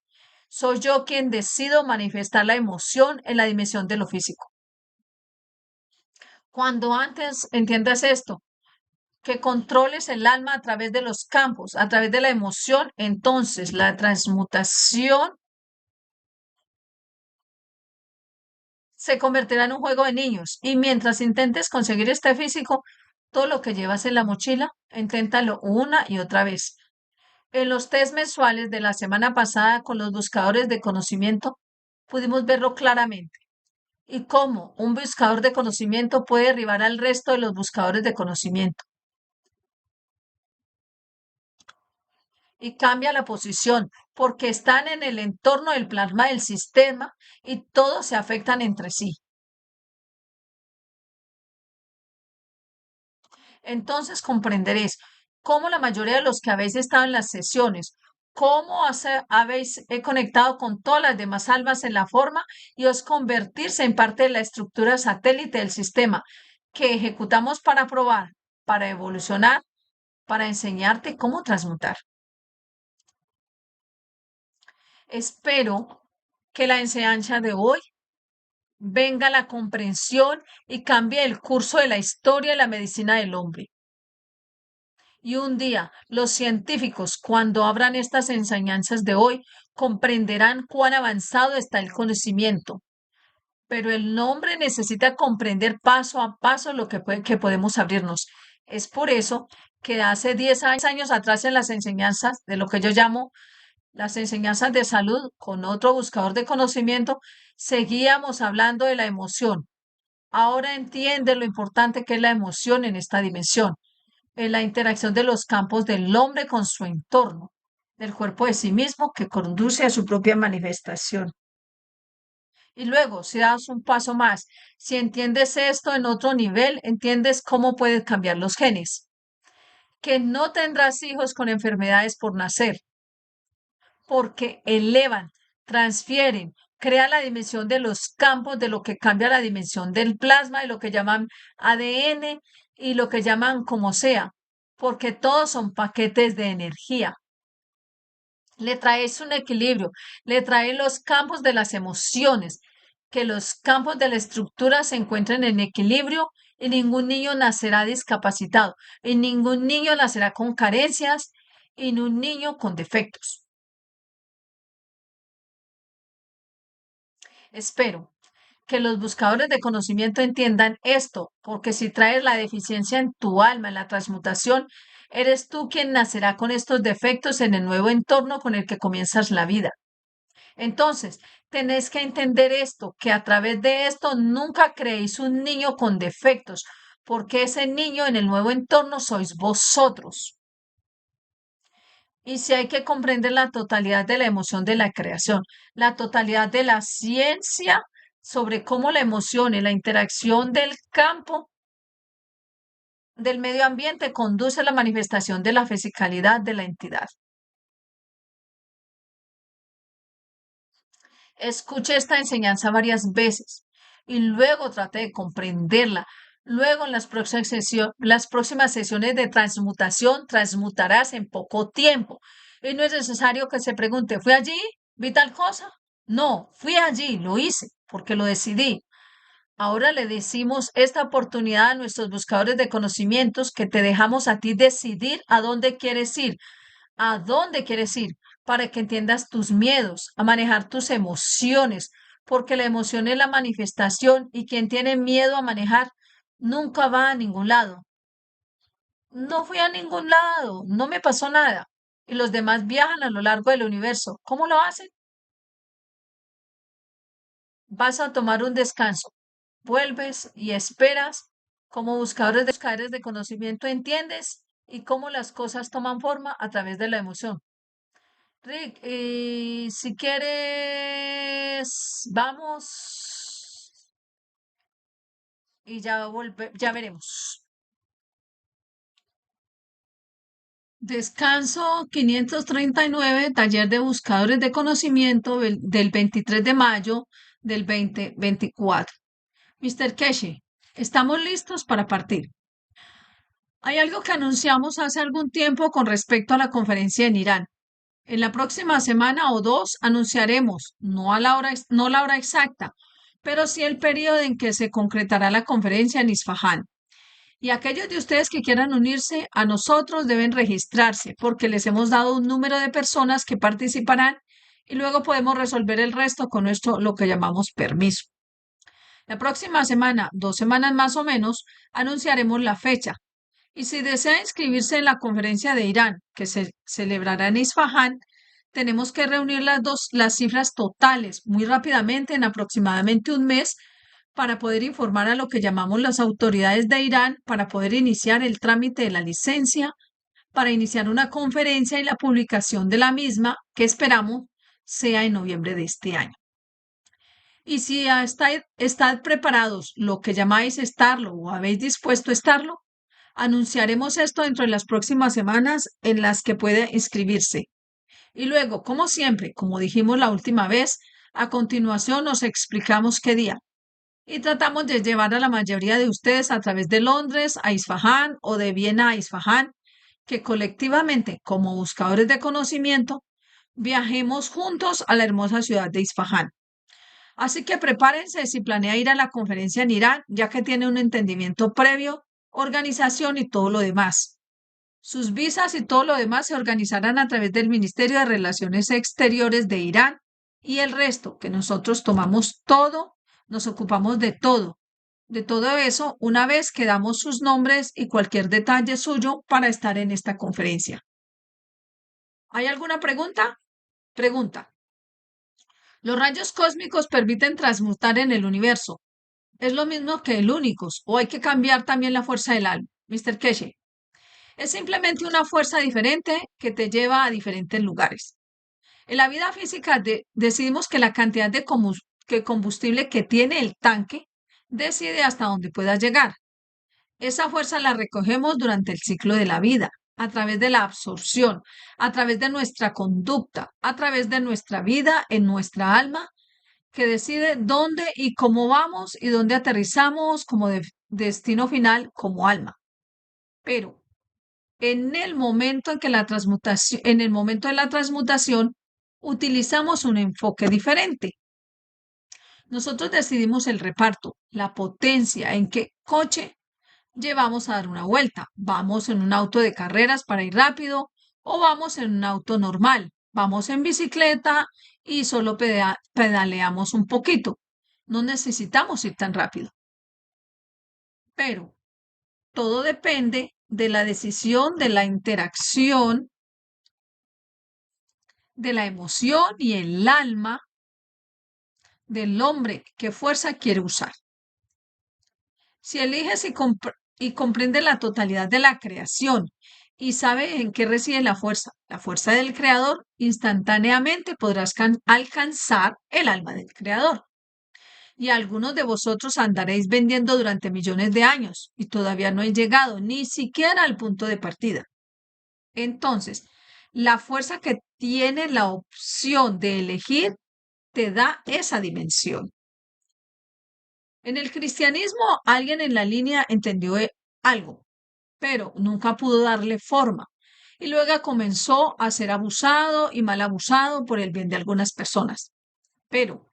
Soy yo quien decido manifestar la emoción en la dimensión de lo físico. Cuando antes entiendas esto, que controles el alma a través de los campos, a través de la emoción, entonces la transmutación se convertirá en un juego de niños. Y mientras intentes conseguir este físico, todo lo que llevas en la mochila, inténtalo una y otra vez. En los test mensuales de la semana pasada con los buscadores de conocimiento, pudimos verlo claramente. Y cómo un buscador de conocimiento puede derribar al resto de los buscadores de conocimiento. Y cambia la posición porque están en el entorno del plasma del sistema y todos se afectan entre sí. Entonces comprenderéis cómo la mayoría de los que habéis estado en las sesiones, habéis conectado con todas las demás almas en la forma y os convertirse en parte de la estructura satélite del sistema que ejecutamos para probar, para evolucionar, para enseñarte cómo transmutar. Espero que la enseñanza de hoy venga la comprensión y cambie el curso de la historia y la medicina del hombre. Y un día los científicos, cuando abran estas enseñanzas de hoy, comprenderán cuán avanzado está el conocimiento. Pero el hombre necesita comprender paso a paso lo que podemos abrirnos. Es por eso que hace 10 años atrás en las enseñanzas de lo que yo llamo las enseñanzas de salud con otro buscador de conocimiento, seguíamos hablando de la emoción. Ahora entiende lo importante que es la emoción en esta dimensión, en la interacción de los campos del hombre con su entorno, del cuerpo de sí mismo que conduce a su propia manifestación. Y luego, si das un paso más, si entiendes esto en otro nivel, entiendes cómo puedes cambiar los genes, que no tendrás hijos con enfermedades por nacer, porque elevan, transfieren, crean la dimensión de los campos, de lo que cambia la dimensión del plasma, de lo que llaman ADN y lo que llaman como sea, porque todos son paquetes de energía. Le traes un equilibrio, le trae los campos de las emociones, que los campos de la estructura se encuentren en equilibrio y ningún niño nacerá discapacitado, y ningún niño nacerá con carencias, y ni un niño con defectos. Espero que los buscadores de conocimiento entiendan esto, porque si traes la deficiencia en tu alma, en la transmutación, eres tú quien nacerá con estos defectos en el nuevo entorno con el que comienzas la vida. Entonces, tenéis que entender esto, que a través de esto nunca creéis un niño con defectos, porque ese niño en el nuevo entorno sois vosotros. Y si hay que comprender la totalidad de la emoción de la creación, la totalidad de la ciencia sobre cómo la emoción y la interacción del campo del medio ambiente conduce a la manifestación de la fisicalidad de la entidad. Escuche esta enseñanza varias veces y luego trate de comprenderla. Luego en las próximas sesiones de transmutación transmutarás en poco tiempo. Y no es necesario que se pregunte, ¿fui allí? ¿Vi tal cosa? No, fui allí, lo hice, porque lo decidí. Ahora le decimos esta oportunidad a nuestros buscadores de conocimientos que te dejamos a ti decidir a dónde quieres ir, a dónde quieres ir, para que entiendas tus miedos, a manejar tus emociones, porque la emoción es la manifestación y quien tiene miedo a manejar nunca va a ningún lado. No fui a ningún lado, no me pasó nada. Y los demás viajan a lo largo del universo. ¿Cómo lo hacen? Vas a tomar un descanso, vuelves y esperas. Como buscadores de conocimiento entiendes y cómo las cosas toman forma a través de la emoción. Rick, y si quieres, vamos y ya veremos. Descanso 539, taller de buscadores de conocimiento del 23 de mayo del 2024. Mr. Keshi, estamos listos para partir. Hay algo que anunciamos hace algún tiempo con respecto a la conferencia en Irán. En la próxima semana o dos anunciaremos, no la hora exacta, pero sí el periodo en que se concretará la conferencia en Isfahán. Y aquellos de ustedes que quieran unirse a nosotros deben registrarse porque les hemos dado un número de personas que participarán y luego podemos resolver el resto con esto, lo que llamamos permiso. La próxima semana, 2 semanas más o menos, anunciaremos la fecha. Y si desea inscribirse en la conferencia de Irán, que se celebrará en Isfahán, tenemos que reunir las cifras totales muy rápidamente, en aproximadamente un mes, para poder informar a lo que llamamos las autoridades de Irán, para poder iniciar el trámite de la licencia, para iniciar una conferencia y la publicación de la misma, que esperamos sea en noviembre de este año. Y si ya estad preparados, lo que llamáis estarlo o habéis dispuesto a estarlo, anunciaremos esto dentro de las próximas semanas en las que puede inscribirse. Y luego, como siempre, como dijimos la última vez, a continuación nos explicamos qué día. Y tratamos de llevar a la mayoría de ustedes a través de Londres a Isfahán o de Viena a Isfahán, que colectivamente, como buscadores de conocimiento, viajemos juntos a la hermosa ciudad de Isfahán. Así que prepárense si planea ir a la conferencia en Irán, ya que tiene un entendimiento previo, organización y todo lo demás. Sus visas y todo lo demás se organizarán a través del Ministerio de Relaciones Exteriores de Irán y el resto, que nosotros tomamos todo, nos ocupamos de todo eso, una vez que damos sus nombres y cualquier detalle suyo para estar en esta conferencia. ¿Hay alguna pregunta? Pregunta. Los rayos cósmicos permiten transmutar en el universo. ¿Es lo mismo que el únicos o hay que cambiar también la fuerza del alma? Mr. Keshe. Es simplemente una fuerza diferente que te lleva a diferentes lugares. En la vida física decidimos que la cantidad de combustible que tiene el tanque decide hasta dónde pueda llegar. Esa fuerza la recogemos durante el ciclo de la vida, a través de la absorción, a través de nuestra conducta, a través de nuestra vida en nuestra alma, que decide dónde y cómo vamos y dónde aterrizamos como destino final como alma. Pero en el momento en el momento de la transmutación, utilizamos un enfoque diferente. Nosotros decidimos el reparto, la potencia, en qué coche llevamos a dar una vuelta. ¿Vamos en un auto de carreras para ir rápido o vamos en un auto normal? ¿Vamos en bicicleta y solo pedaleamos un poquito? No necesitamos ir tan rápido. Pero todo depende de la decisión, de la interacción, de la emoción y el alma del hombre. ¿Qué fuerza quiere usar? Si eliges y comprende la totalidad de la creación ¿Y sabe en qué reside la fuerza? La fuerza del creador. Instantáneamente podrás alcanzar el alma del creador. Y algunos de vosotros andaréis vendiendo durante millones de años y todavía no he llegado ni siquiera al punto de partida. Entonces, la fuerza que tiene la opción de elegir te da esa dimensión. En el cristianismo, alguien en la línea entendió algo, pero nunca pudo darle forma. Y luego comenzó a ser abusado y mal abusado por el bien de algunas personas. Pero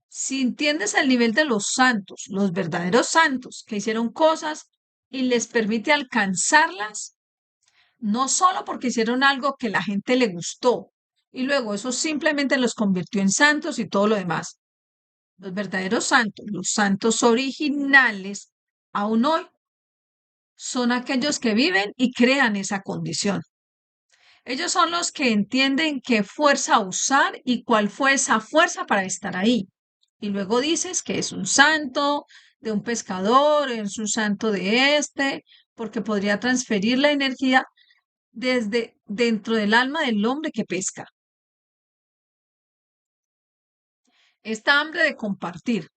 si entiendes el nivel de los santos, los verdaderos santos, que hicieron cosas y les permite alcanzarlas, no solo porque hicieron algo que la gente le gustó, y luego eso simplemente los convirtió en santos y todo lo demás. Los verdaderos santos, los santos originales, aún hoy, son aquellos que viven y crean esa condición. Ellos son los que entienden qué fuerza usar y cuál fue esa fuerza para estar ahí. Y luego dices que es un santo de un pescador, es un santo de este, porque podría transferir la energía desde dentro del alma del hombre que pesca. Esta hambre de compartir.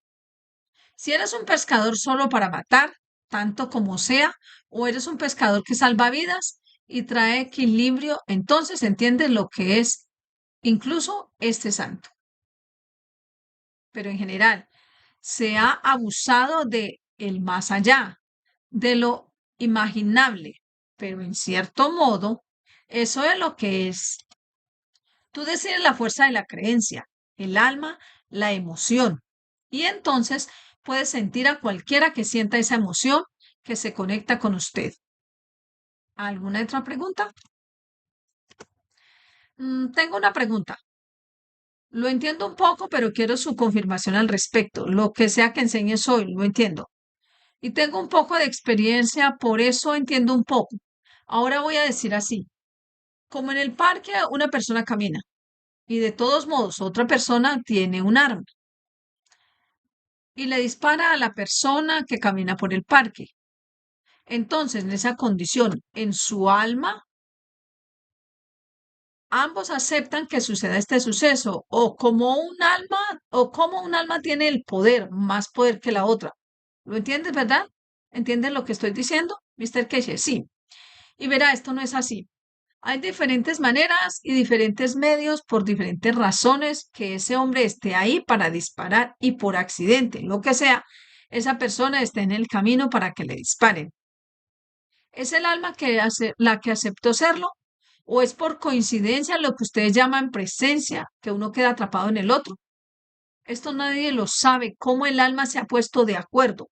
Si eres un pescador solo para matar, tanto como sea, o eres un pescador que salva vidas y trae equilibrio, entonces entiendes lo que es incluso este santo. Pero en general, se ha abusado de el más allá, de lo imaginable, pero en cierto modo, eso es lo que es. Tú decides la fuerza de la creencia, el alma, la emoción, y entonces puedes sentir a cualquiera que sienta esa emoción que se conecta con usted. ¿Alguna otra pregunta? Tengo una pregunta. Lo entiendo un poco, pero quiero su confirmación al respecto. Lo que sea que enseñes hoy, lo entiendo. Y tengo un poco de experiencia, por eso entiendo un poco. Ahora voy a decir así, como en el parque una persona camina y de todos modos otra persona tiene un arma y le dispara a la persona que camina por el parque. Entonces, en esa condición, en su alma, ambos aceptan que suceda este suceso o como un alma tiene el poder, más poder que la otra. ¿Lo entiendes, verdad? ¿Entiendes lo que estoy diciendo, Mr. Keshe? Sí. Y verá, esto no es así. Hay diferentes maneras y diferentes medios por diferentes razones que ese hombre esté ahí para disparar y por accidente, lo que sea, esa persona esté en el camino para que le disparen. ¿Es el alma que hace, la que aceptó serlo? ¿O es por coincidencia lo que ustedes llaman presencia, que uno queda atrapado en el otro? Esto nadie lo sabe, cómo el alma se ha puesto de acuerdo.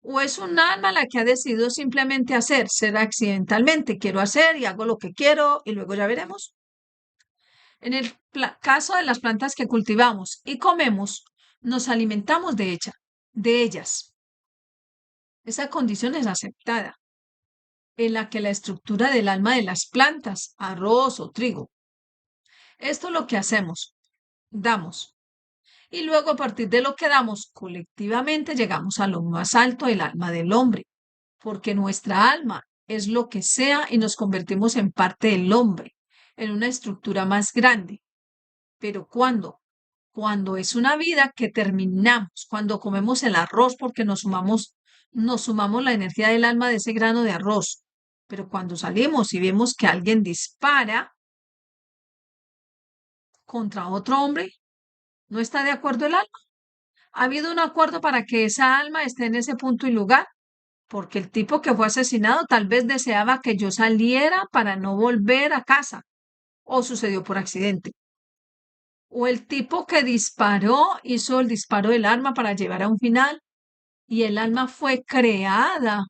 ¿O es un alma la que ha decidido simplemente hacer, ser accidentalmente? Quiero hacer y hago lo que quiero y luego ya veremos. En el caso de las plantas que cultivamos y comemos, nos alimentamos de ellas. Esa condición es aceptada, en la que la estructura del alma de las plantas, arroz o trigo. Esto es lo que hacemos, damos. Y luego a partir de lo que damos colectivamente llegamos a lo más alto del alma del hombre, porque nuestra alma es lo que sea y nos convertimos en parte del hombre, en una estructura más grande. Pero ¿cuándo? Cuando es una vida que terminamos, cuando comemos el arroz porque nos sumamos la energía del alma de ese grano de arroz. Pero cuando salimos y vemos que alguien dispara contra otro hombre, ¿no está de acuerdo el alma? ¿Ha habido un acuerdo para que esa alma esté en ese punto y lugar? Porque el tipo que fue asesinado tal vez deseaba que yo saliera para no volver a casa, o sucedió por accidente. O el tipo que disparó hizo el disparo del arma para llevar a un final y el alma fue creada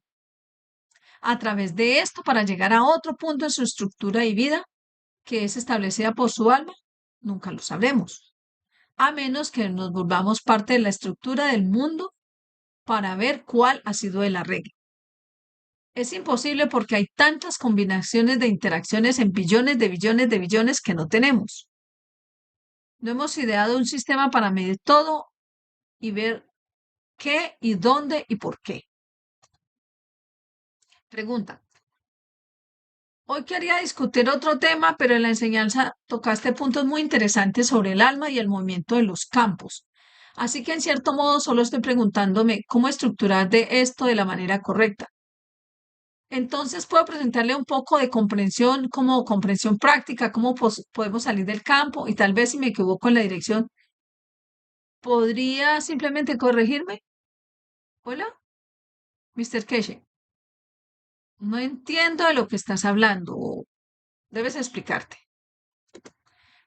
a través de esto para llegar a otro punto en su estructura y vida que es establecida por su alma. Nunca lo sabremos, a menos que nos volvamos parte de la estructura del mundo para ver cuál ha sido el arreglo. Es imposible porque hay tantas combinaciones de interacciones en billones de billones que no tenemos. No hemos ideado un sistema para medir todo y ver qué y dónde y por qué. Pregunta. Hoy quería discutir otro tema, pero en la enseñanza tocaste puntos muy interesantes sobre el alma y el movimiento de los campos. Así que en cierto modo solo estoy preguntándome cómo estructurar de esto de la manera correcta. Entonces puedo presentarle un poco de comprensión, como comprensión práctica, cómo podemos salir del campo y tal vez si me equivoco en la dirección, ¿podría simplemente corregirme? Hola, Mr. Keshe. No entiendo de lo que estás hablando. Debes explicarte.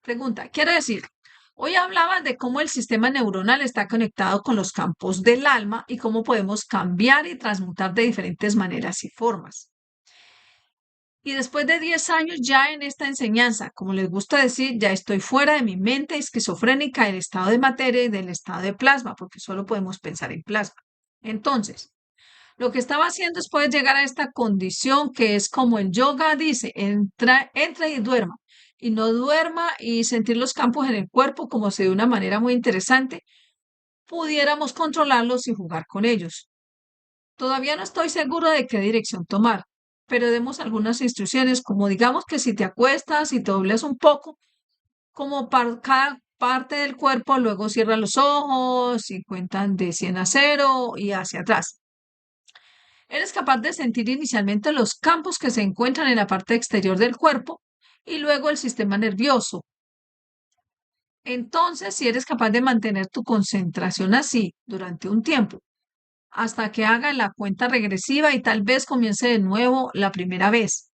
Pregunta, quiero decir, hoy hablabas de cómo el sistema neuronal está conectado con los campos del alma y cómo podemos cambiar y transmutar de diferentes maneras y formas. Y después de 10 años ya en esta enseñanza, como les gusta decir, ya estoy fuera de mi mente esquizofrénica del estado de materia y del estado de plasma, porque solo podemos pensar en plasma. Entonces, lo que estaba haciendo es poder llegar a esta condición que es como el yoga dice, entra y duerma. Y no duerma y sentir los campos en el cuerpo como si de una manera muy interesante pudiéramos controlarlos y jugar con ellos. Todavía no estoy seguro de qué dirección tomar, pero demos algunas instrucciones, como digamos que si te acuestas y te doblas un poco, como para cada parte del cuerpo, luego cierra los ojos y cuentan de 100 a 0 y hacia atrás. Eres capaz de sentir inicialmente los campos que se encuentran en la parte exterior del cuerpo y luego el sistema nervioso. Entonces, si eres capaz de mantener tu concentración así durante un tiempo, hasta que haga la cuenta regresiva y tal vez comience de nuevo la primera vez.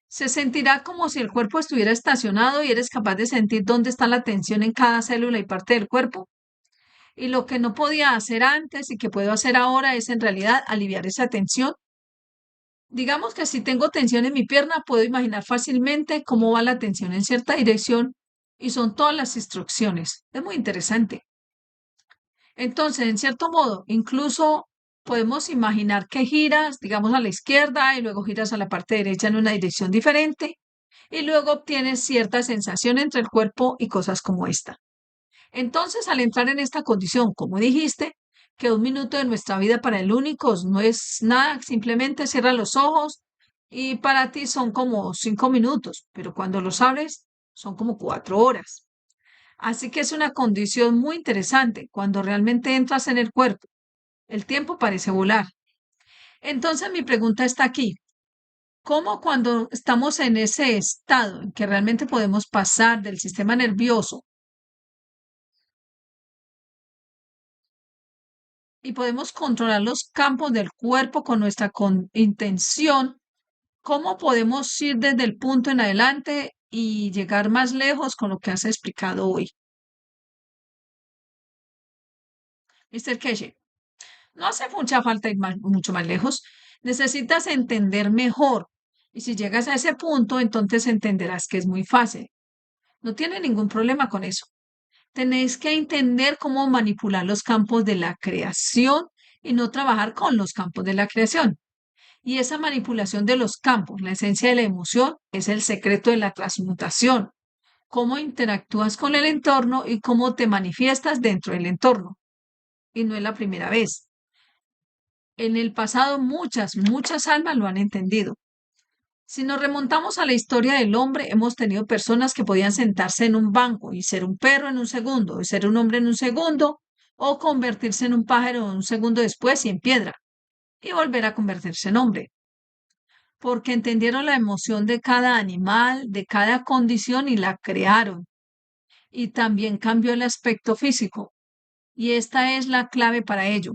Se sentirá como si el cuerpo estuviera estacionado y eres capaz de sentir dónde está la tensión en cada célula y parte del cuerpo. Y lo que no podía hacer antes y que puedo hacer ahora es en realidad aliviar esa tensión. Digamos que si tengo tensión en mi pierna, puedo imaginar fácilmente cómo va la tensión en cierta dirección y son todas las instrucciones. Es muy interesante. Entonces, en cierto modo, incluso podemos imaginar que giras, digamos, a la izquierda y luego giras a la parte derecha en una dirección diferente y luego obtienes cierta sensación entre el cuerpo y cosas como esta. Entonces, al entrar en esta condición, como dijiste, que 1 minuto de nuestra vida para el único no es nada, simplemente cierra los ojos y para ti son como 5 minutos, pero cuando los abres son como 4 horas. Así que es una condición muy interesante cuando realmente entras en el cuerpo. El tiempo parece volar. Entonces mi pregunta está aquí. ¿Cómo cuando estamos en ese estado en que realmente podemos pasar del sistema nervioso y podemos controlar los campos del cuerpo con nuestra intención, cómo podemos ir desde el punto en adelante y llegar más lejos con lo que has explicado hoy? Mr. Keshe, no hace mucha falta ir mucho más lejos. Necesitas entender mejor. Y si llegas a ese punto, entonces entenderás que es muy fácil. No tiene ningún problema con eso. Tenéis que entender cómo manipular los campos de la creación y no trabajar con los campos de la creación. Y esa manipulación de los campos, la esencia de la emoción, es el secreto de la transmutación. Cómo interactúas con el entorno y cómo te manifiestas dentro del entorno. Y no es la primera vez. En el pasado muchas almas lo han entendido. Si nos remontamos a la historia del hombre, hemos tenido personas que podían sentarse en un banco y ser un perro en un segundo, y ser un hombre en un segundo, o convertirse en un pájaro un segundo después y en piedra, y volver a convertirse en hombre, porque entendieron la emoción de cada animal, de cada condición y la crearon. Y también cambió el aspecto físico. Y esta es la clave para ello,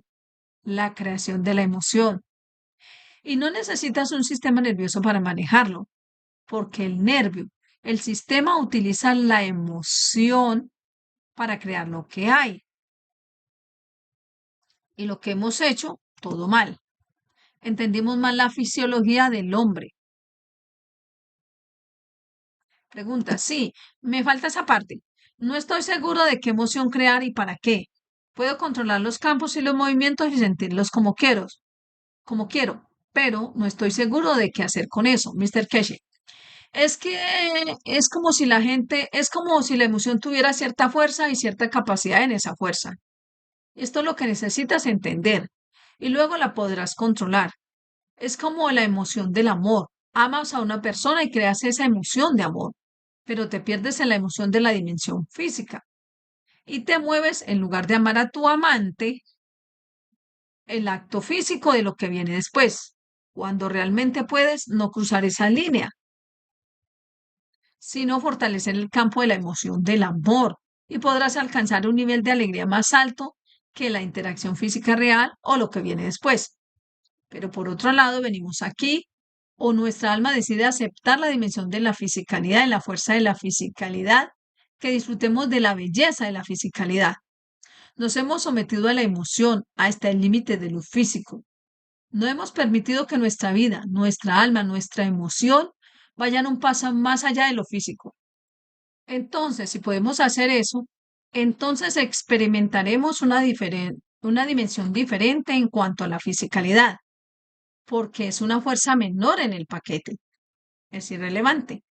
la creación de la emoción. Y no necesitas un sistema nervioso para manejarlo, porque el nervio, el sistema utiliza la emoción para crear lo que hay. Y lo que hemos hecho, todo mal. Entendimos mal la fisiología del hombre. Pregunta, sí, me falta esa parte. No estoy seguro de qué emoción crear y para qué. Puedo controlar los campos y los movimientos y sentirlos como quiero, pero no estoy seguro de qué hacer con eso, Mr. Keshe. Es que es como si la gente, es como si la emoción tuviera cierta fuerza y cierta capacidad en esa fuerza. Esto es lo que necesitas entender y luego la podrás controlar. Es como la emoción del amor. Amas a una persona y creas esa emoción de amor, pero te pierdes en la emoción de la dimensión física y te mueves en lugar de amar a tu amante, el acto físico de lo que viene después, cuando realmente puedes no cruzar esa línea, sino fortalecer el campo de la emoción del amor y podrás alcanzar un nivel de alegría más alto que la interacción física real o lo que viene después. Pero por otro lado, venimos aquí o nuestra alma decide aceptar la dimensión de la fisicalidad, de la fuerza de la fisicalidad, que disfrutemos de la belleza de la fisicalidad. Nos hemos sometido a la emoción hasta el límite de lo físico. No hemos permitido que nuestra vida, nuestra alma, nuestra emoción vayan un paso más allá de lo físico. Entonces, si podemos hacer eso, entonces experimentaremos una dimensión diferente en cuanto a la fisicalidad, porque es una fuerza menor en el paquete, es irrelevante.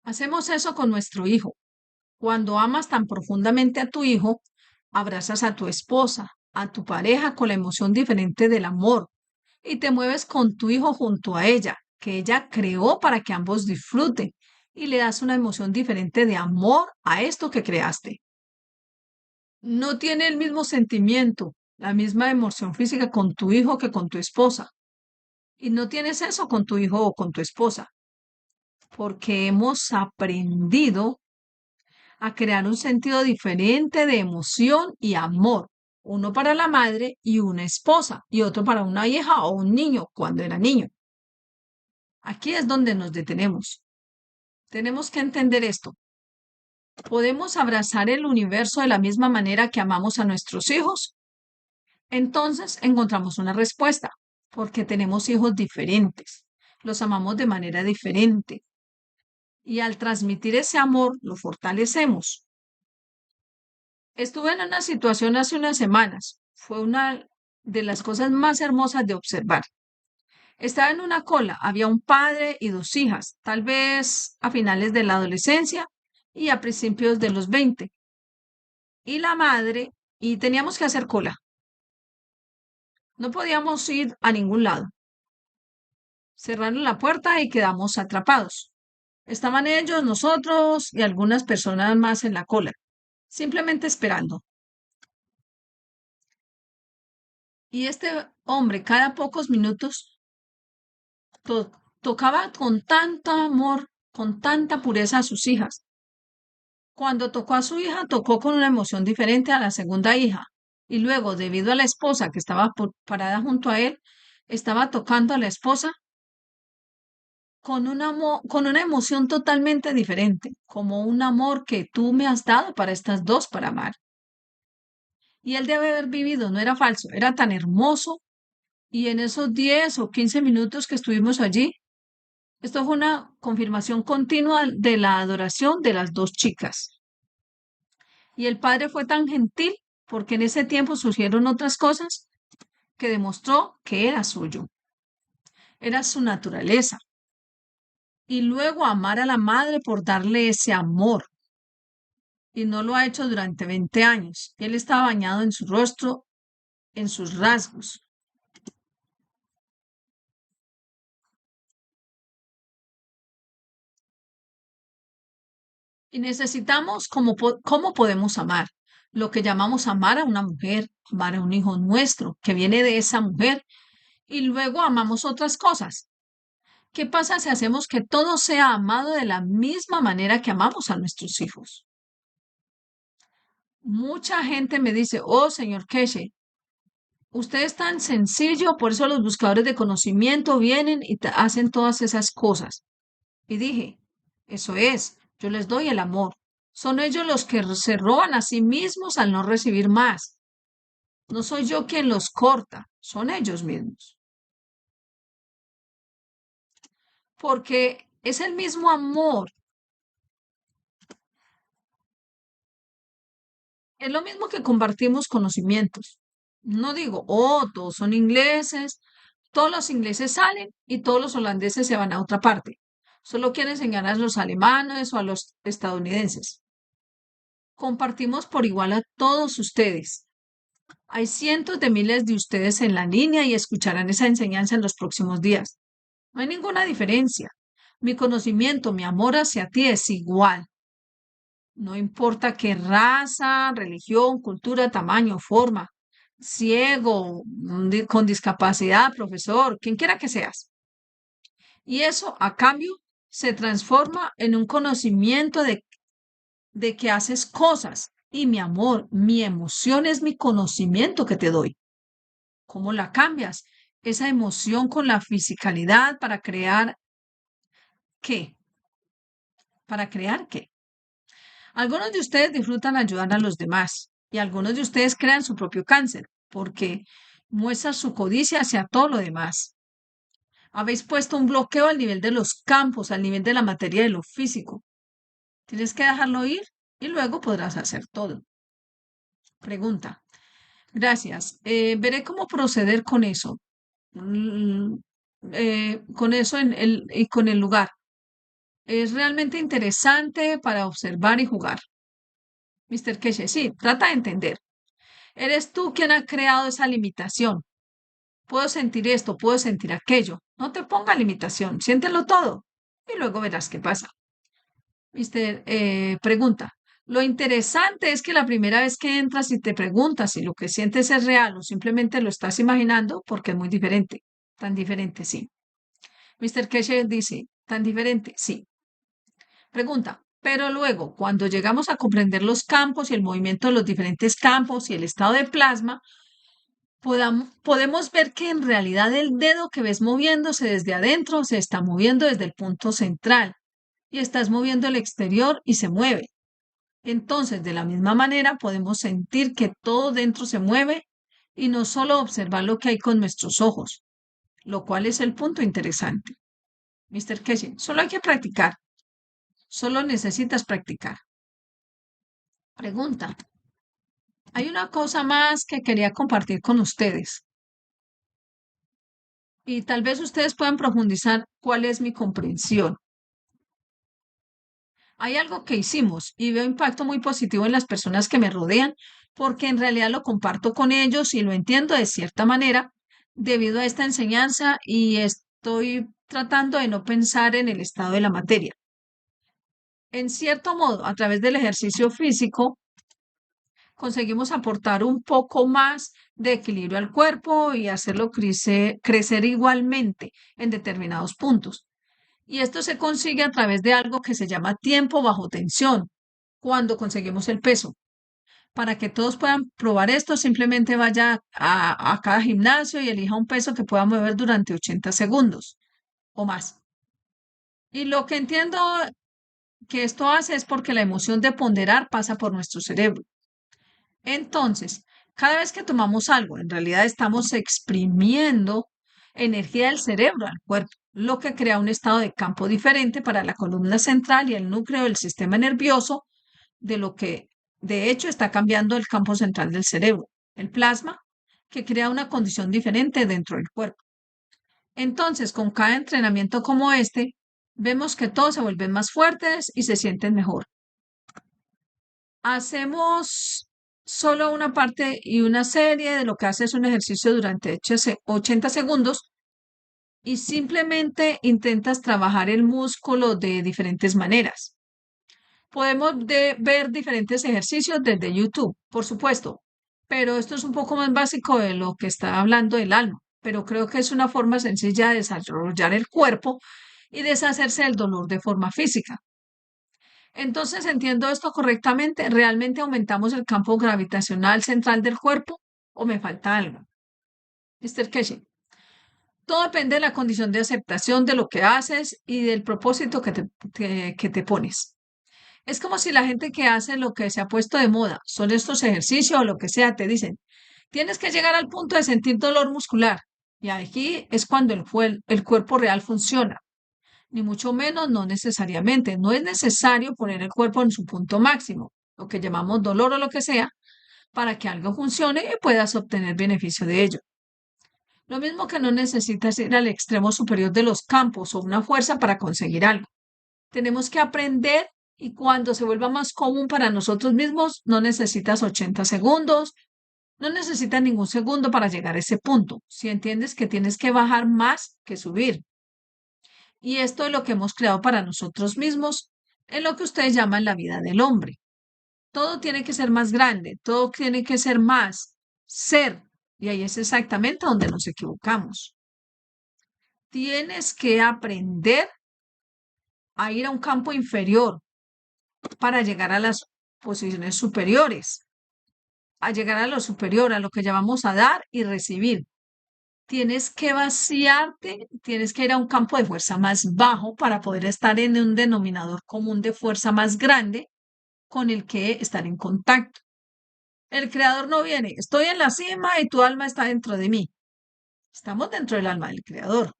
Hacemos eso con nuestro hijo. Cuando amas tan profundamente a tu hijo, abrazas a tu esposa, a tu pareja con la emoción diferente del amor y te mueves con tu hijo junto a ella, que ella creó para que ambos disfruten y le das una emoción diferente de amor a esto que creaste. No tiene el mismo sentimiento, la misma emoción física con tu hijo que con tu esposa. Y no tienes eso con tu hijo o con tu esposa, porque hemos aprendido a crear un sentido diferente de emoción y amor, uno para la madre y una esposa, y otro para una hija o un niño cuando era niño. Aquí es donde nos detenemos. Tenemos que entender esto. ¿Podemos abrazar el universo de la misma manera que amamos a nuestros hijos? Entonces encontramos una respuesta, porque tenemos hijos diferentes, los amamos de manera diferente y al transmitir ese amor lo fortalecemos. Estuve en una situación hace unas semanas, fue una de las cosas más hermosas de observar. Estaba en una cola, había un padre y dos hijas, tal vez a finales de la adolescencia y a principios de los 20, y la madre, y teníamos que hacer cola. No podíamos ir a ningún lado. Cerraron la puerta y quedamos atrapados. Estaban ellos, nosotros y algunas personas más en la cola, simplemente esperando. Y este hombre cada pocos minutos tocaba con tanto amor, con tanta pureza a sus hijas. Cuando tocó a su hija, tocó con una emoción diferente a la segunda hija. Y luego, debido a la esposa que estaba parada junto a él, estaba tocando a la esposa con una emoción totalmente diferente, como un amor que tú me has dado para estas dos para amar. Y él debe haber vivido, no era falso, era tan hermoso. Y en esos 10 o 15 minutos que estuvimos allí, esto fue una confirmación continua de la adoración de las dos chicas. Y el padre fue tan gentil porque en ese tiempo surgieron otras cosas que demostró que era suyo, era su naturaleza. Y luego amar a la madre por darle ese amor. Y no lo ha hecho durante 20 años. Él está bañado en su rostro, en sus rasgos. Y necesitamos cómo podemos amar. Lo que llamamos amar a una mujer, amar a un hijo nuestro que viene de esa mujer y luego amamos otras cosas. ¿Qué pasa si hacemos que todo sea amado de la misma manera que amamos a nuestros hijos? Mucha gente me dice, oh, señor Keshe, usted es tan sencillo, por eso los buscadores de conocimiento vienen y hacen todas esas cosas. Y dije, eso es, yo les doy el amor. Son ellos los que se roban a sí mismos al no recibir más. No soy yo quien los corta, son ellos mismos. Porque es el mismo amor. Es lo mismo que compartimos conocimientos. No digo, oh, todos son ingleses, todos los ingleses salen y todos los holandeses se van a otra parte. Solo quieren enseñar a los alemanes o a los estadounidenses. Compartimos por igual a todos ustedes. Hay cientos de miles de ustedes en la línea y escucharán esa enseñanza en los próximos días. No hay ninguna diferencia. Mi conocimiento, mi amor hacia ti es igual. No importa qué raza, religión, cultura, tamaño, forma, ciego, con discapacidad, profesor, quien quiera que seas. Y eso, a cambio, se transforma en un conocimiento de que haces cosas. Y mi amor, mi emoción es mi conocimiento que te doy. ¿Cómo la cambias? Esa emoción con la fisicalidad para crear qué? ¿Para crear qué? Algunos de ustedes disfrutan ayudar a los demás y algunos de ustedes crean su propio cáncer porque muestran su codicia hacia todo lo demás. Habéis puesto un bloqueo al nivel de los campos, al nivel de la materia de lo físico. Tienes que dejarlo ir y luego podrás hacer todo. Pregunta. Gracias. Veré cómo proceder con eso. Mm, con eso y con el lugar. Es realmente interesante para observar y jugar. Mr. Keshe, sí, trata de entender. Eres tú quien ha creado esa limitación. Puedo sentir esto, puedo sentir aquello. No te ponga limitación, siéntelo todo y luego verás qué pasa. Mister, pregunta. Lo interesante es que la primera vez que entras y te preguntas si lo que sientes es real o simplemente lo estás imaginando, porque es muy diferente. Tan diferente, sí. Mr. Keshe dice, tan diferente, sí. Pregunta, pero luego, cuando llegamos a comprender los campos y el movimiento de los diferentes campos y el estado de plasma, podemos ver que en realidad el dedo que ves moviéndose desde adentro se está moviendo desde el punto central y estás moviendo el exterior y se mueve. Entonces, de la misma manera, podemos sentir que todo dentro se mueve y no solo observar lo que hay con nuestros ojos, lo cual es el punto interesante. Mr. Casey, solo hay que practicar. Solo necesitas practicar. Pregunta. Hay una cosa más que quería compartir con ustedes y tal vez ustedes puedan profundizar cuál es mi comprensión. Hay algo que hicimos y veo impacto muy positivo en las personas que me rodean porque en realidad lo comparto con ellos y lo entiendo de cierta manera debido a esta enseñanza y estoy tratando de no pensar en el estado de la materia. En cierto modo, a través del ejercicio físico, conseguimos aportar un poco más de equilibrio al cuerpo y hacerlo crecer igualmente en determinados puntos. Y esto se consigue a través de algo que se llama tiempo bajo tensión, cuando conseguimos el peso. Para que todos puedan probar esto, simplemente vaya a cada gimnasio y elija un peso que pueda mover durante 80 segundos o más. Y lo que entiendo que esto hace es porque la emoción de ponderar pasa por nuestro cerebro. Entonces, cada vez que tomamos algo, en realidad estamos exprimiendo energía del cerebro al cuerpo, lo que crea un estado de campo diferente para la columna central y el núcleo del sistema nervioso, de lo que de hecho está cambiando el campo central del cerebro, el plasma, que crea una condición diferente dentro del cuerpo. Entonces, con cada entrenamiento como este, vemos que todos se vuelven más fuertes y se sienten mejor. Hacemos solo una parte y una serie de lo que hace es un ejercicio durante 80 segundos y simplemente intentas trabajar el músculo de diferentes maneras. Podemos ver diferentes ejercicios desde YouTube, por supuesto, pero esto es un poco más básico de lo que está hablando el alma, pero creo que es una forma sencilla de desarrollar el cuerpo y deshacerse del dolor de forma física. Entonces, entiendo esto correctamente, ¿realmente aumentamos el campo gravitacional central del cuerpo o me falta algo? Mr. Casey, todo depende de la condición de aceptación de lo que haces y del propósito que te pones. Es como si la gente que hace lo que se ha puesto de moda, son estos ejercicios o lo que sea, te dicen, tienes que llegar al punto de sentir dolor muscular. Y aquí es cuando el cuerpo real funciona. Ni mucho menos, no necesariamente. No es necesario poner el cuerpo en su punto máximo, lo que llamamos dolor o lo que sea, para que algo funcione y puedas obtener beneficio de ello. Lo mismo que no necesitas ir al extremo superior de los campos o una fuerza para conseguir algo. Tenemos que aprender y cuando se vuelva más común para nosotros mismos, no necesitas 80 segundos No necesitas ningún segundo para llegar a ese punto, si entiendes que tienes que bajar más que subir. Y esto es lo que hemos creado para nosotros mismos en lo que ustedes llaman la vida del hombre. Todo tiene que ser más grande, todo tiene que ser más ser. Y ahí es exactamente donde nos equivocamos. Tienes que aprender a ir a un campo inferior para llegar a las posiciones superiores, a llegar a lo superior, a lo que llamamos a dar y recibir. Tienes que vaciarte, tienes que ir a un campo de fuerza más bajo para poder estar en un denominador común de fuerza más grande con el que estar en contacto. El creador no viene, estoy en la cima y tu alma está dentro de mí. Estamos dentro del alma del creador.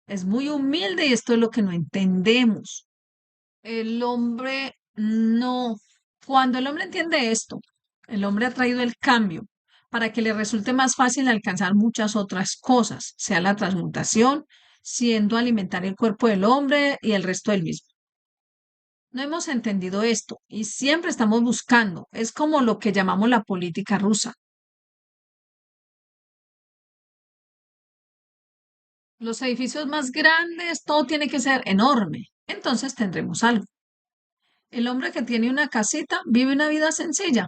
Es muy humilde y esto es lo que no entendemos. El hombre no. Cuando el hombre entiende esto, el hombre ha traído el cambio para que le resulte más fácil alcanzar muchas otras cosas, sea la transmutación, siendo alimentar el cuerpo del hombre y el resto del mismo. No hemos entendido esto y siempre estamos buscando. Es como lo que llamamos la política rusa. Los edificios más grandes, todo tiene que ser enorme. Entonces tendremos algo. El hombre que tiene una casita vive una vida sencilla,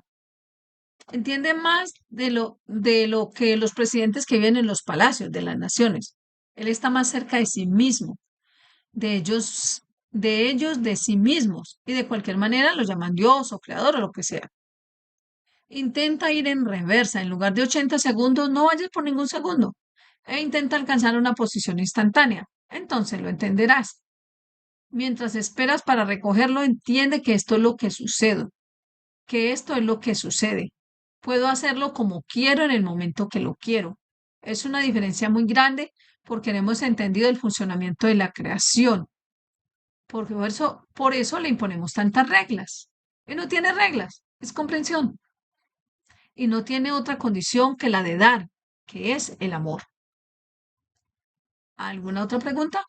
entiende más de lo que los presidentes que viven en los palacios de las naciones. Él está más cerca de sí mismo, de ellos, de sí mismos, y de cualquier manera lo llaman Dios o creador o lo que sea. Intenta ir en reversa, en lugar de 80 segundos, no vayas por ningún segundo, e intenta alcanzar una posición instantánea. Entonces lo entenderás. Mientras esperas para recogerlo, entiende que esto es lo que sucede, que esto es lo que sucede. Puedo hacerlo como quiero en el momento que lo quiero. Es una diferencia muy grande porque no hemos entendido el funcionamiento de la creación. Porque por eso le imponemos tantas reglas. Y no tiene reglas, es comprensión. Y no tiene otra condición que la de dar, que es el amor. ¿Alguna otra pregunta?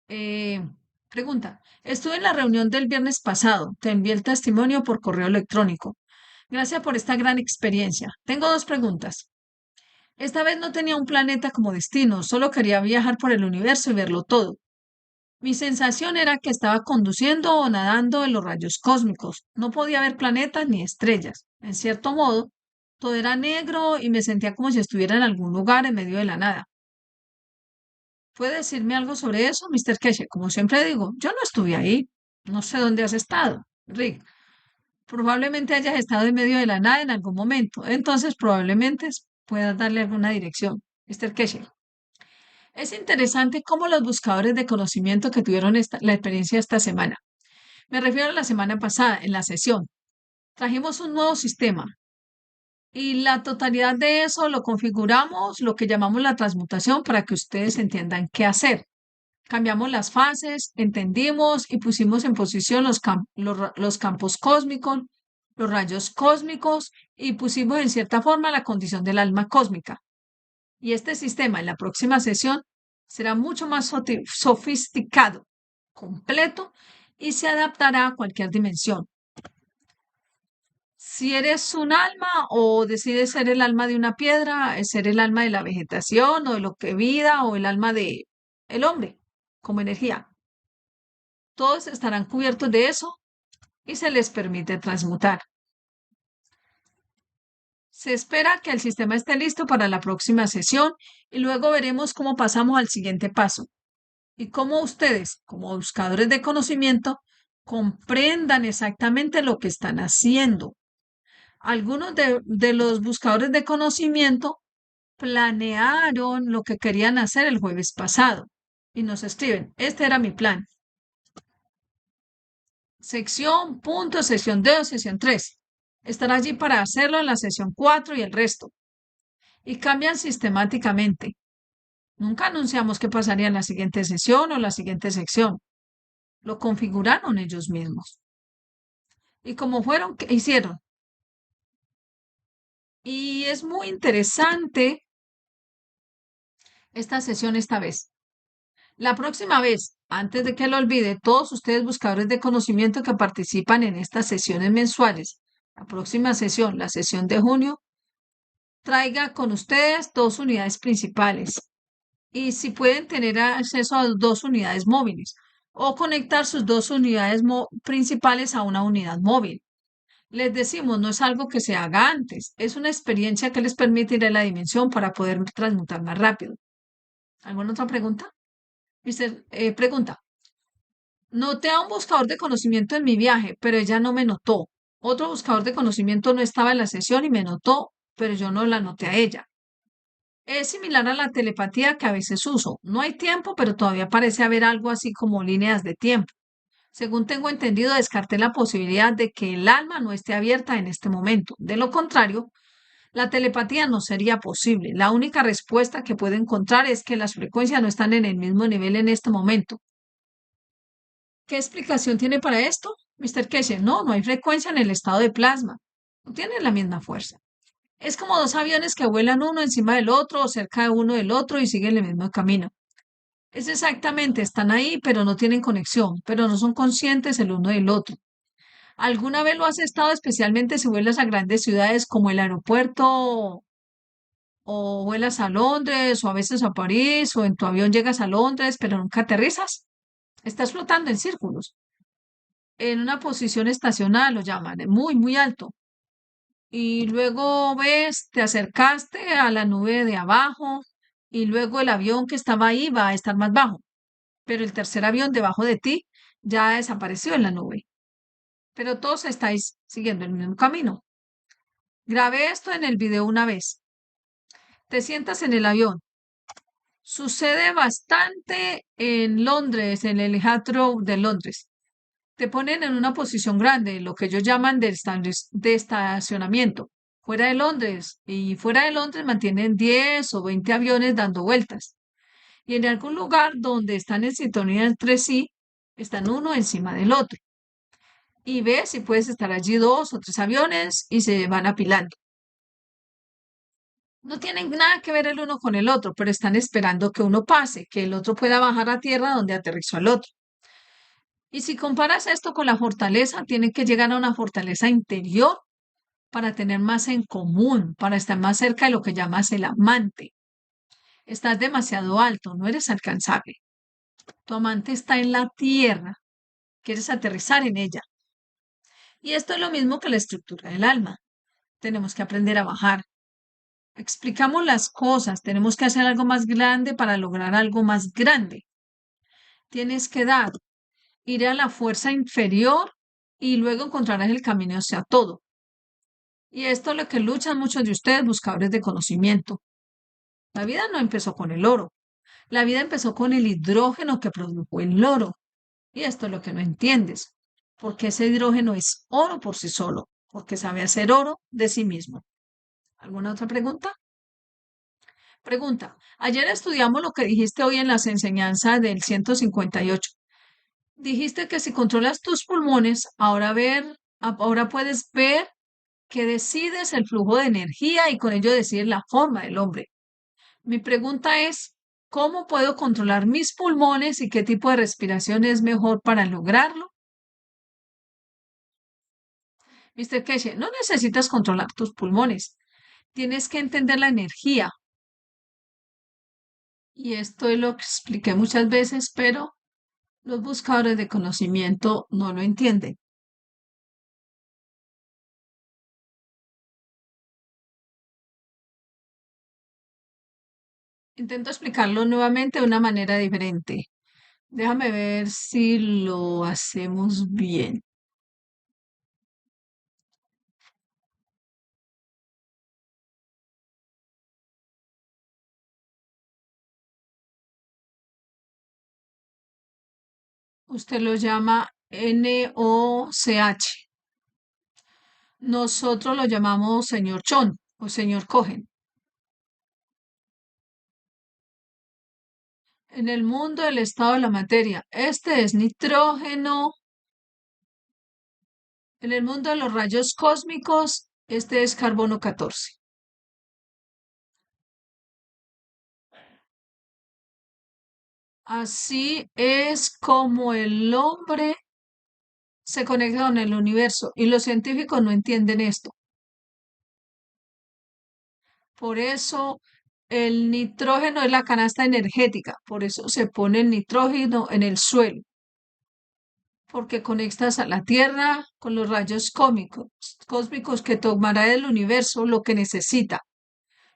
Eh, pregunta. Estuve en la reunión del viernes pasado. Te envié el testimonio por correo electrónico. Gracias por esta gran experiencia. Tengo dos preguntas. Esta vez no tenía un planeta como destino, solo quería viajar por el universo y verlo todo. Mi sensación era que estaba conduciendo o nadando en los rayos cósmicos. No podía ver planetas ni estrellas. En cierto modo, todo era negro y me sentía como si estuviera en algún lugar en medio de la nada. ¿Puede decirme algo sobre eso, Mr. Keshe? Como siempre digo, yo no estuve ahí. No sé dónde has estado, Rick. Probablemente hayas estado en medio de la nada en algún momento. Entonces, probablemente puedas darle alguna dirección, Mr. Keshe. Es interesante cómo los buscadores de conocimiento que tuvieron la experiencia esta semana. Me refiero a la semana pasada, en la sesión. Trajimos un nuevo sistema y la totalidad de eso lo configuramos, lo que llamamos la transmutación, para que ustedes entiendan qué hacer. Cambiamos las fases, entendimos y pusimos en posición los campos cósmicos, los rayos cósmicos y pusimos en cierta forma la condición del alma cósmica. Y este sistema en la próxima sesión será mucho más sofisticado, completo y se adaptará a cualquier dimensión. Si eres un alma o decides ser el alma de una piedra, ser el alma de la vegetación o de lo que vida o el alma de el hombre como energía, todos estarán cubiertos de eso y se les permite transmutar. Se espera que el sistema esté listo para la próxima sesión y luego veremos cómo pasamos al siguiente paso y cómo ustedes, como buscadores de conocimiento, comprendan exactamente lo que están haciendo. Algunos de los buscadores de conocimiento planearon lo que querían hacer el jueves pasado y nos escriben, este era mi plan. Sección, punto, sesión 2, sesión 3. Estará allí para hacerlo en la sesión 4 y el resto. Y cambian sistemáticamente. Nunca anunciamos qué pasaría en la siguiente sesión o la siguiente sección. Lo configuraron ellos mismos. Y como fueron, ¿qué hicieron? Y es muy interesante esta sesión esta vez. La próxima vez, antes de que lo olvide, todos ustedes buscadores de conocimiento que participan en estas sesiones mensuales, la próxima sesión, la sesión de junio, traiga con ustedes dos unidades principales y si pueden tener acceso a dos unidades móviles o conectar sus dos unidades principales a una unidad móvil. Les decimos, no es algo que se haga antes, es una experiencia que les permite ir a la dimensión para poder transmutar más rápido. ¿Alguna otra pregunta? Mister, pregunta. Noté a un buscador de conocimiento en mi viaje, pero ella no me notó. Otro buscador de conocimiento no estaba en la sesión y me notó, pero yo no la noté a ella. Es similar a la telepatía que a veces uso. No hay tiempo, pero todavía parece haber algo así como líneas de tiempo. Según tengo entendido, descarté la posibilidad de que el alma no esté abierta en este momento. De lo contrario, la telepatía no sería posible. La única respuesta que puedo encontrar es que las frecuencias no están en el mismo nivel en este momento. ¿Qué explicación tiene para esto, Mr. Keshe? No, no hay frecuencia en el estado de plasma. No tienen la misma fuerza. Es como dos aviones que vuelan uno encima del otro o cerca de uno del otro y siguen el mismo camino. Es exactamente, están ahí, pero no tienen conexión, pero no son conscientes el uno del otro. ¿Alguna vez lo has estado, especialmente si vuelas a grandes ciudades como el aeropuerto o vuelas a Londres o a veces a París o en tu avión llegas a Londres, pero nunca aterrizas? Estás flotando en círculos, en una posición estacional, lo llaman, muy, muy alto. Y luego ves, te acercaste a la nube de abajo y luego el avión que estaba ahí va a estar más bajo, pero el tercer avión debajo de ti ya desapareció en la nube, pero todos estáis siguiendo el mismo camino. Grabé esto en el video una vez. Te sientas en el avión. Sucede bastante en Londres, en el Heathrow de Londres. Te ponen en una posición grande, lo que ellos llaman de estacionamiento, fuera de Londres. Y fuera de Londres mantienen 10 o 20 aviones dando vueltas. Y en algún lugar donde están en sintonía entre sí, están uno encima del otro. Y ves si puedes estar allí dos o tres aviones y se van apilando. No tienen nada que ver el uno con el otro, pero están esperando que uno pase, que el otro pueda bajar a tierra donde aterrizó el otro. Y si comparas esto con la fortaleza, tienen que llegar a una fortaleza interior para tener más en común, para estar más cerca de lo que llamas el amante. Estás demasiado alto, no eres alcanzable. Tu amante está en la tierra, quieres aterrizar en ella. Y esto es lo mismo que la estructura del alma. Tenemos que aprender a bajar. Explicamos las cosas, tenemos que hacer algo más grande para lograr algo más grande. Tienes que dar, ir a la fuerza inferior y luego encontrarás el camino hacia todo. Y esto es lo que luchan muchos de ustedes, buscadores de conocimiento. La vida no empezó con el oro. La vida empezó con el hidrógeno que produjo el oro. Y esto es lo que no entiendes. Porque ese hidrógeno es oro por sí solo. Porque sabe hacer oro de sí mismo. ¿Alguna otra pregunta? Pregunta. Ayer estudiamos lo que dijiste hoy en las enseñanzas del 158. Dijiste que si controlas tus pulmones, ahora puedes ver que decides el flujo de energía y con ello decides la forma del hombre. Mi pregunta es, ¿cómo puedo controlar mis pulmones y qué tipo de respiración es mejor para lograrlo? Mr. Keshe, no necesitas controlar tus pulmones. Tienes que entender la energía. Y esto es lo que expliqué muchas veces, pero los buscadores de conocimiento no lo entienden. Intento explicarlo nuevamente de una manera diferente. Déjame ver si lo hacemos bien. Usted lo llama NOCH. Nosotros lo llamamos señor Chon o señor Cohen. En el mundo del estado de la materia, este es nitrógeno. En el mundo de los rayos cósmicos, este es carbono 14. Así es como el hombre se conecta con el universo y los científicos no entienden esto. Por eso el nitrógeno es la canasta energética, por eso se pone el nitrógeno en el suelo, porque conectas a la Tierra con los rayos cósmicos que tomará del universo lo que necesita.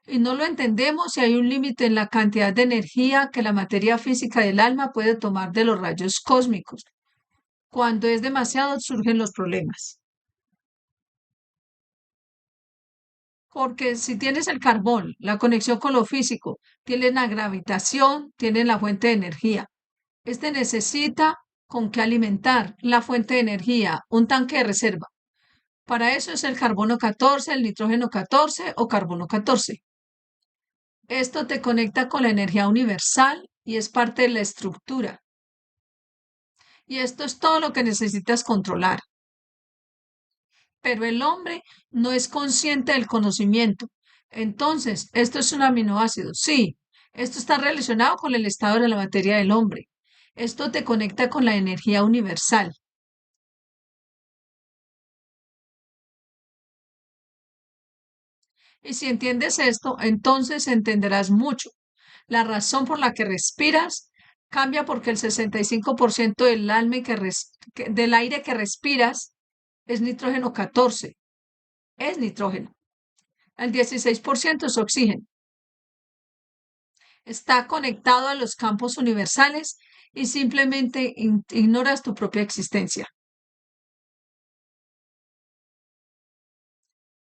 Y no lo entendemos si hay un límite en la cantidad de energía que la materia física del alma puede tomar de los rayos cósmicos. Cuando es demasiado surgen los problemas. Porque si tienes el carbón, la conexión con lo físico, tienes la gravitación, tienes la fuente de energía. Este necesita con qué alimentar la fuente de energía, un tanque de reserva. Para eso es el carbono 14, el nitrógeno 14 o carbono 14. Esto te conecta con la energía universal y es parte de la estructura. Y esto es todo lo que necesitas controlar. Pero el hombre no es consciente del conocimiento. Entonces, esto es un aminoácido. Sí, esto está relacionado con el estado de la materia del hombre. Esto te conecta con la energía universal. Y si entiendes esto, entonces entenderás mucho. La razón por la que respiras cambia porque el 65% del aire que respiras es nitrógeno 14, es nitrógeno. El 16% es oxígeno. Está conectado a los campos universales y simplemente ignoras tu propia existencia.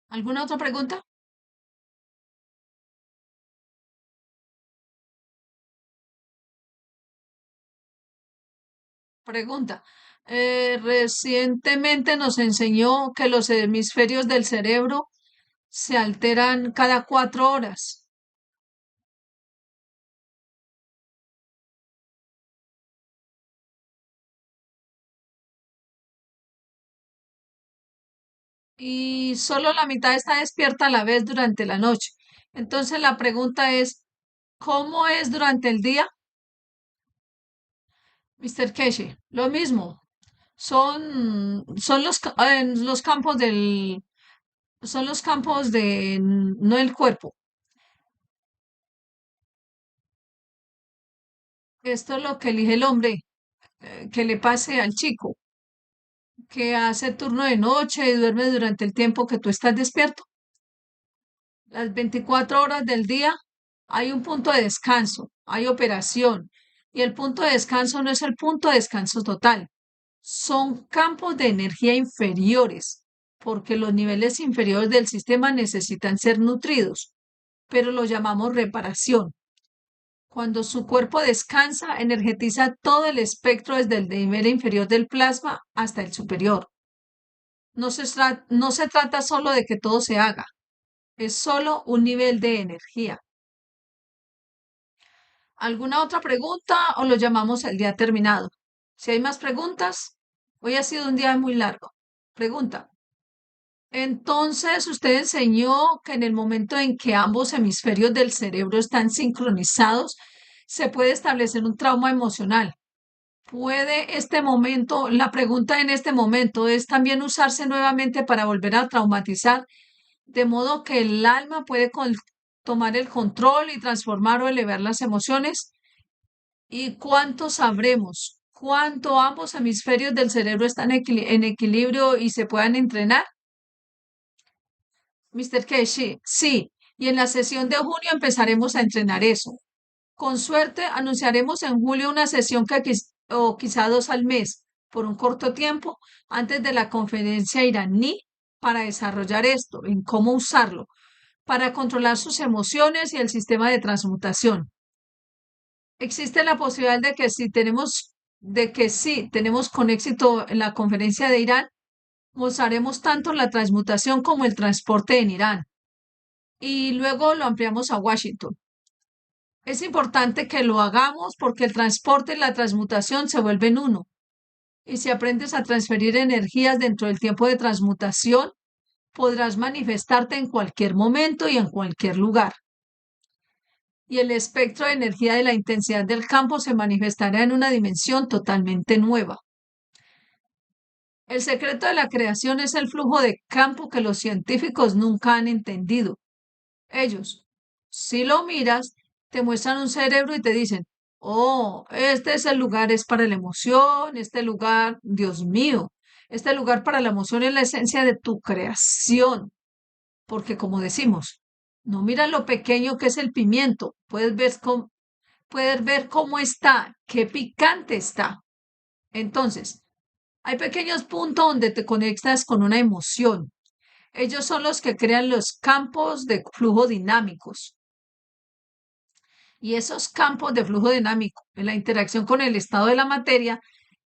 ¿Alguna otra pregunta? Pregunta. Recientemente nos enseñó que los hemisferios del cerebro se alteran cada 4 horas. Y solo la mitad está despierta a la vez durante la noche. Entonces la pregunta es, ¿cómo es durante el día? Mr. Keshi, lo mismo. Son los campos son los campos no el cuerpo. Esto es lo que elige el hombre, que le pase al chico, que hace turno de noche y duerme durante el tiempo que tú estás despierto. Las 24 horas del día hay un punto de descanso, hay operación. Y el punto de descanso no es el punto de descanso total, son campos de energía inferiores, porque los niveles inferiores del sistema necesitan ser nutridos, pero lo llamamos reparación. Cuando su cuerpo descansa, energetiza todo el espectro desde el nivel inferior del plasma hasta el superior. No se trata solo de que todo se haga, es solo un nivel de energía. ¿Alguna otra pregunta o lo llamamos el día terminado? Si hay más preguntas, hoy ha sido un día muy largo. Pregunta. Entonces, usted enseñó que en el momento en que ambos hemisferios del cerebro están sincronizados, se puede establecer un trauma emocional. ¿Puede este momento, la pregunta en este momento es también usarse nuevamente para volver a traumatizar, de modo que el alma puede tomar el control y transformar o elevar las emociones? ¿Y cuánto sabremos? ¿Cuánto ambos hemisferios del cerebro están en equilibrio y se puedan entrenar? Mr. Keshi, sí, y en la sesión de junio empezaremos a entrenar eso. Con suerte, anunciaremos en julio una sesión o quizá 2 al mes, por un corto tiempo, antes de la conferencia iraní, para desarrollar esto, en cómo usarlo, para controlar sus emociones y el sistema de transmutación. Existe la posibilidad de que sí tenemos con éxito en la conferencia de Irán, usaremos tanto la transmutación como el transporte en Irán y luego lo ampliamos a Washington. Es importante que lo hagamos porque el transporte y la transmutación se vuelven uno. Y si aprendes a transferir energías dentro del tiempo de transmutación, podrás manifestarte en cualquier momento y en cualquier lugar. Y el espectro de energía de la intensidad del campo se manifestará en una dimensión totalmente nueva. El secreto de la creación es el flujo de campo que los científicos nunca han entendido. Ellos, si lo miras, te muestran un cerebro y te dicen, oh, este es el lugar, es para la emoción, este lugar, Dios mío, este lugar para la emoción es la esencia de tu creación. Porque como decimos, no mira lo pequeño que es el pimiento, puedes ver cómo está, qué picante está. Entonces, hay pequeños puntos donde te conectas con una emoción. Ellos son los que crean los campos de flujo dinámicos. Y esos campos de flujo dinámico, en la interacción con el estado de la materia,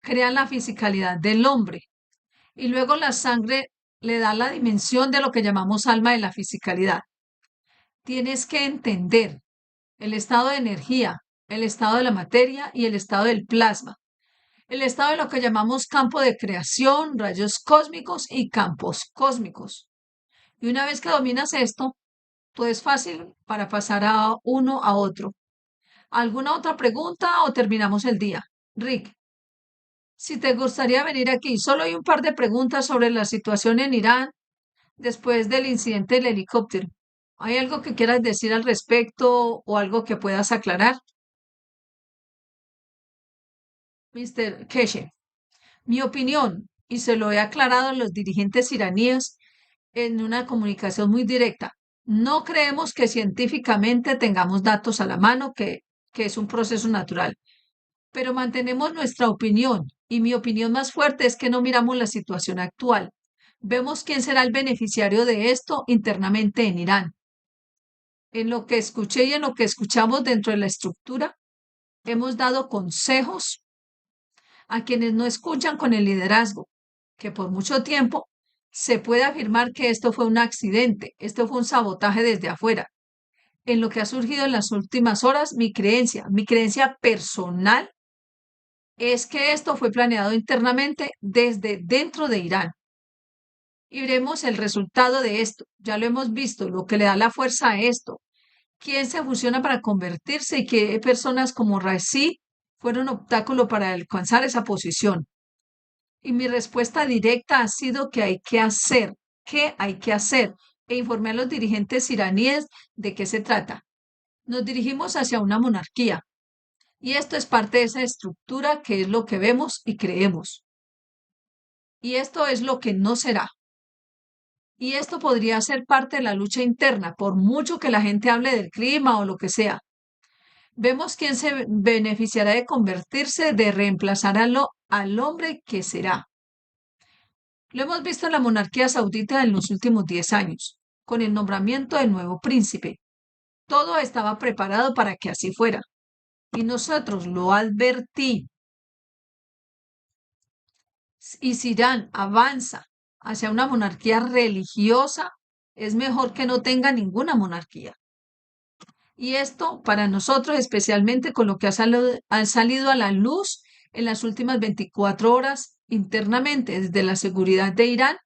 crean la fisicalidad del hombre. Y luego la sangre le da la dimensión de lo que llamamos alma de la fisicalidad. Tienes que entender el estado de energía, el estado de la materia y el estado del plasma. El estado de lo que llamamos campo de creación, rayos cósmicos y campos cósmicos. Y una vez que dominas esto, todo es fácil para pasar a uno a otro. ¿Alguna otra pregunta o terminamos el día? Rick, si te gustaría venir aquí, solo hay un par de preguntas sobre la situación en Irán después del incidente del helicóptero. ¿Hay algo que quieras decir al respecto o algo que puedas aclarar? Mr. Keshe, mi opinión, y se lo he aclarado a los dirigentes iraníes en una comunicación muy directa, no creemos que científicamente tengamos datos a la mano, que es un proceso natural, pero mantenemos nuestra opinión y mi opinión más fuerte es que no miramos la situación actual. Vemos quién será el beneficiario de esto internamente en Irán. En lo que escuché y en lo que escuchamos dentro de la estructura, hemos dado consejos a quienes no escuchan con el liderazgo, que por mucho tiempo se puede afirmar que esto fue un accidente, esto fue un sabotaje desde afuera. En lo que ha surgido en las últimas horas, mi creencia personal es que esto fue planeado internamente desde dentro de Irán. Y veremos el resultado de esto. Ya lo hemos visto, lo que le da la fuerza a esto. ¿Quién se fusiona para convertirse y qué personas como Raisi fueron obstáculo para alcanzar esa posición? Y mi respuesta directa ha sido que hay que hacer, qué hay que hacer, e informé a los dirigentes iraníes de qué se trata. Nos dirigimos hacia una monarquía, y esto es parte de esa estructura que es lo que vemos y creemos. Y esto es lo que no será. Y esto podría ser parte de la lucha interna, por mucho que la gente hable del clima o lo que sea. Vemos quién se beneficiará de convertirse, de reemplazar al hombre que será. Lo hemos visto en la monarquía saudita en los últimos 10 años, con el nombramiento del nuevo príncipe. Todo estaba preparado para que así fuera. Y nosotros lo advertí. Y si Irán avanza hacia una monarquía religiosa, es mejor que no tenga ninguna monarquía. Y esto para nosotros, especialmente con lo que ha salido a la luz en las últimas 24 horas internamente desde la seguridad de Irán,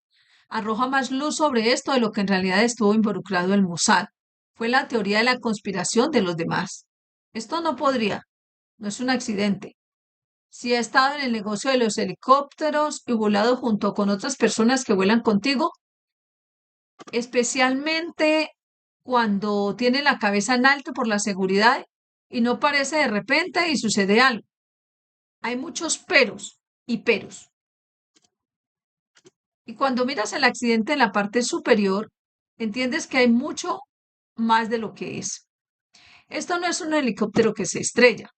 arroja más luz sobre esto de lo que en realidad estuvo involucrado el Mossad. Fue la teoría de la conspiración de los demás. Esto no podría, no es un accidente. Si ha estado en el negocio de los helicópteros y volado junto con otras personas que vuelan contigo, especialmente cuando tiene la cabeza en alto por la seguridad y no parece de repente y sucede algo. Hay muchos peros y peros. Y cuando miras el accidente en la parte superior, entiendes que hay mucho más de lo que es. Esto no es un helicóptero que se estrella.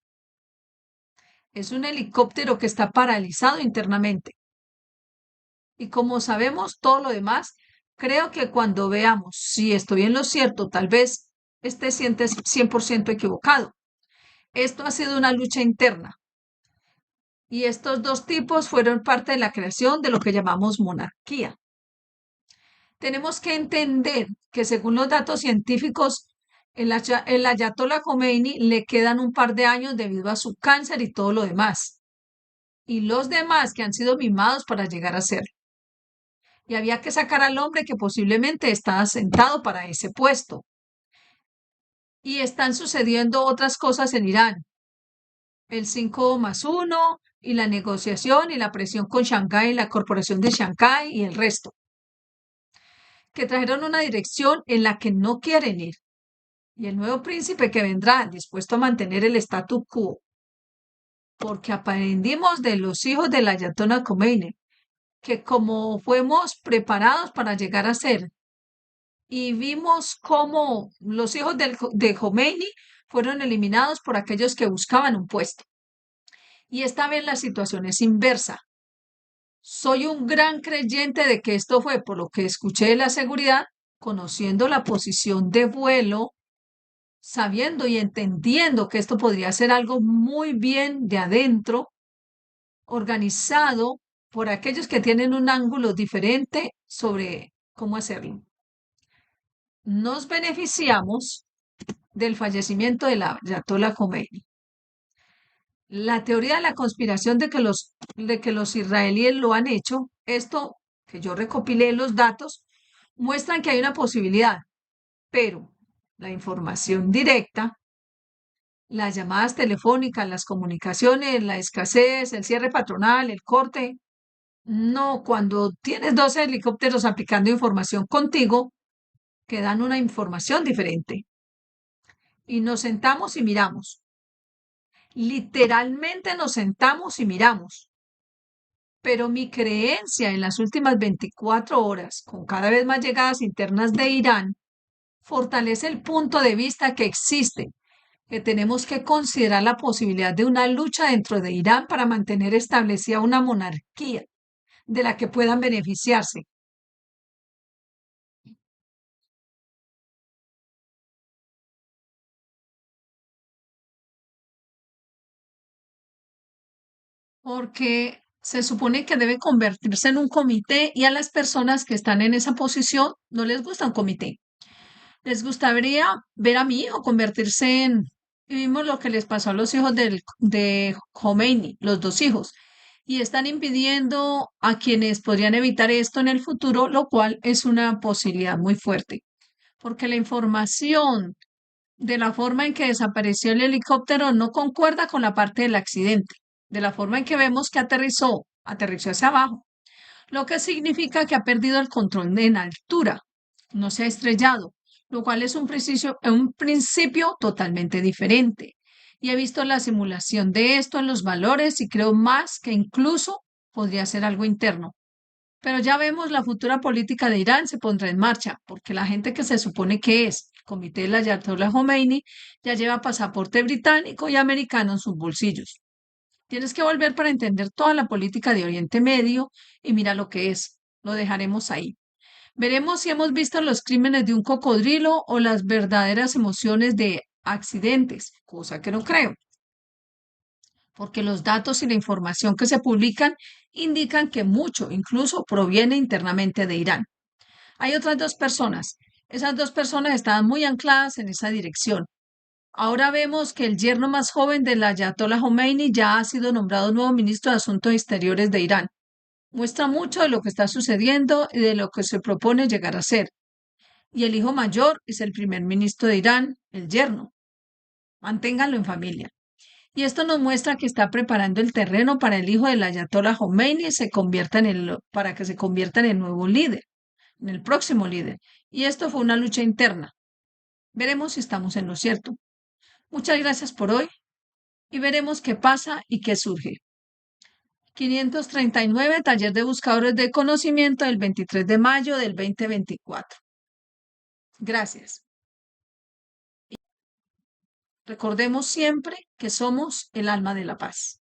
Es un helicóptero que está paralizado internamente. Y como sabemos todo lo demás, creo que cuando veamos si estoy en lo cierto, tal vez esté 100% equivocado. Esto ha sido una lucha interna. Y estos dos tipos fueron parte de la creación de lo que llamamos monarquía. Tenemos que entender que según los datos científicos, el Ayatollah Khomeini le quedan un par de años debido a su cáncer y todo lo demás. Y los demás que han sido mimados para llegar a serlo. Y había que sacar al hombre que posiblemente estaba sentado para ese puesto. Y están sucediendo otras cosas en Irán. el 5+1 y la negociación y la presión con Shanghái, la corporación de Shanghái y el resto, que trajeron una dirección en la que no quieren ir. Y el nuevo príncipe que vendrá dispuesto a mantener el statu quo, porque aprendimos de los hijos del Ayatollah Khomeini, que como fuimos preparados para llegar a ser, y vimos cómo los hijos de Khomeini fueron eliminados por aquellos que buscaban un puesto. Y esta vez la situación es inversa. Soy un gran creyente de que esto fue por lo que escuché de la seguridad, conociendo la posición de vuelo, sabiendo y entendiendo que esto podría ser algo muy bien de adentro, organizado por aquellos que tienen un ángulo diferente sobre cómo hacerlo. Nos beneficiamos del fallecimiento de la Ayatollah Khomeini. La teoría de la conspiración de que los israelíes lo han hecho, esto que yo recopilé los datos, muestran que hay una posibilidad, pero la información directa, las llamadas telefónicas, las comunicaciones, la escasez, el cierre patronal, el corte, no, cuando tienes 12 helicópteros aplicando información contigo, que dan una información diferente. Y nos sentamos y miramos. Literalmente nos sentamos y miramos. Pero mi creencia en las últimas 24 horas, con cada vez más llegadas internas de Irán, fortalece el punto de vista que existe, que tenemos que considerar la posibilidad de una lucha dentro de Irán para mantener establecida una monarquía de la que puedan beneficiarse. Porque se supone que debe convertirse en un comité y a las personas que están en esa posición no les gusta un comité. Les gustaría ver a mi hijo convertirse en... Y vimos lo que les pasó a los hijos de Khomeini, los dos hijos, y están impidiendo a quienes podrían evitar esto en el futuro, lo cual es una posibilidad muy fuerte, porque la información de la forma en que desapareció el helicóptero no concuerda con la parte del accidente, de la forma en que vemos que aterrizó hacia abajo, lo que significa que ha perdido el control en altura, no se ha estrellado, lo cual es un principio totalmente diferente. Y he visto la simulación de esto en los valores y creo más que incluso podría ser algo interno. Pero ya vemos la futura política de Irán se pondrá en marcha, porque la gente que se supone que es el comité de la Ayatollah Khomeini ya lleva pasaporte británico y americano en sus bolsillos. Tienes que volver para entender toda la política de Oriente Medio y mira lo que es. Lo dejaremos ahí. Veremos si hemos visto los crímenes de un cocodrilo o las verdaderas emociones de accidentes, cosa que no creo, porque los datos y la información que se publican indican que mucho incluso proviene internamente de Irán. Hay otras dos personas. Esas dos personas estaban muy ancladas en esa dirección. Ahora vemos que el yerno más joven del Ayatollah Khomeini ya ha sido nombrado nuevo ministro de Asuntos Exteriores de Irán. Muestra mucho de lo que está sucediendo y de lo que se propone llegar a ser. Y el hijo mayor es el primer ministro de Irán, el yerno. Manténganlo en familia. Y esto nos muestra que está preparando el terreno para el hijo del Ayatollah Khomeini para que se convierta en el nuevo líder, en el próximo líder. Y esto fue una lucha interna. Veremos si estamos en lo cierto. Muchas gracias por hoy y veremos qué pasa y qué surge. 539, Taller de Buscadores de Conocimiento, del 23 de mayo del 2024. Gracias. Recordemos siempre que somos el alma de la paz.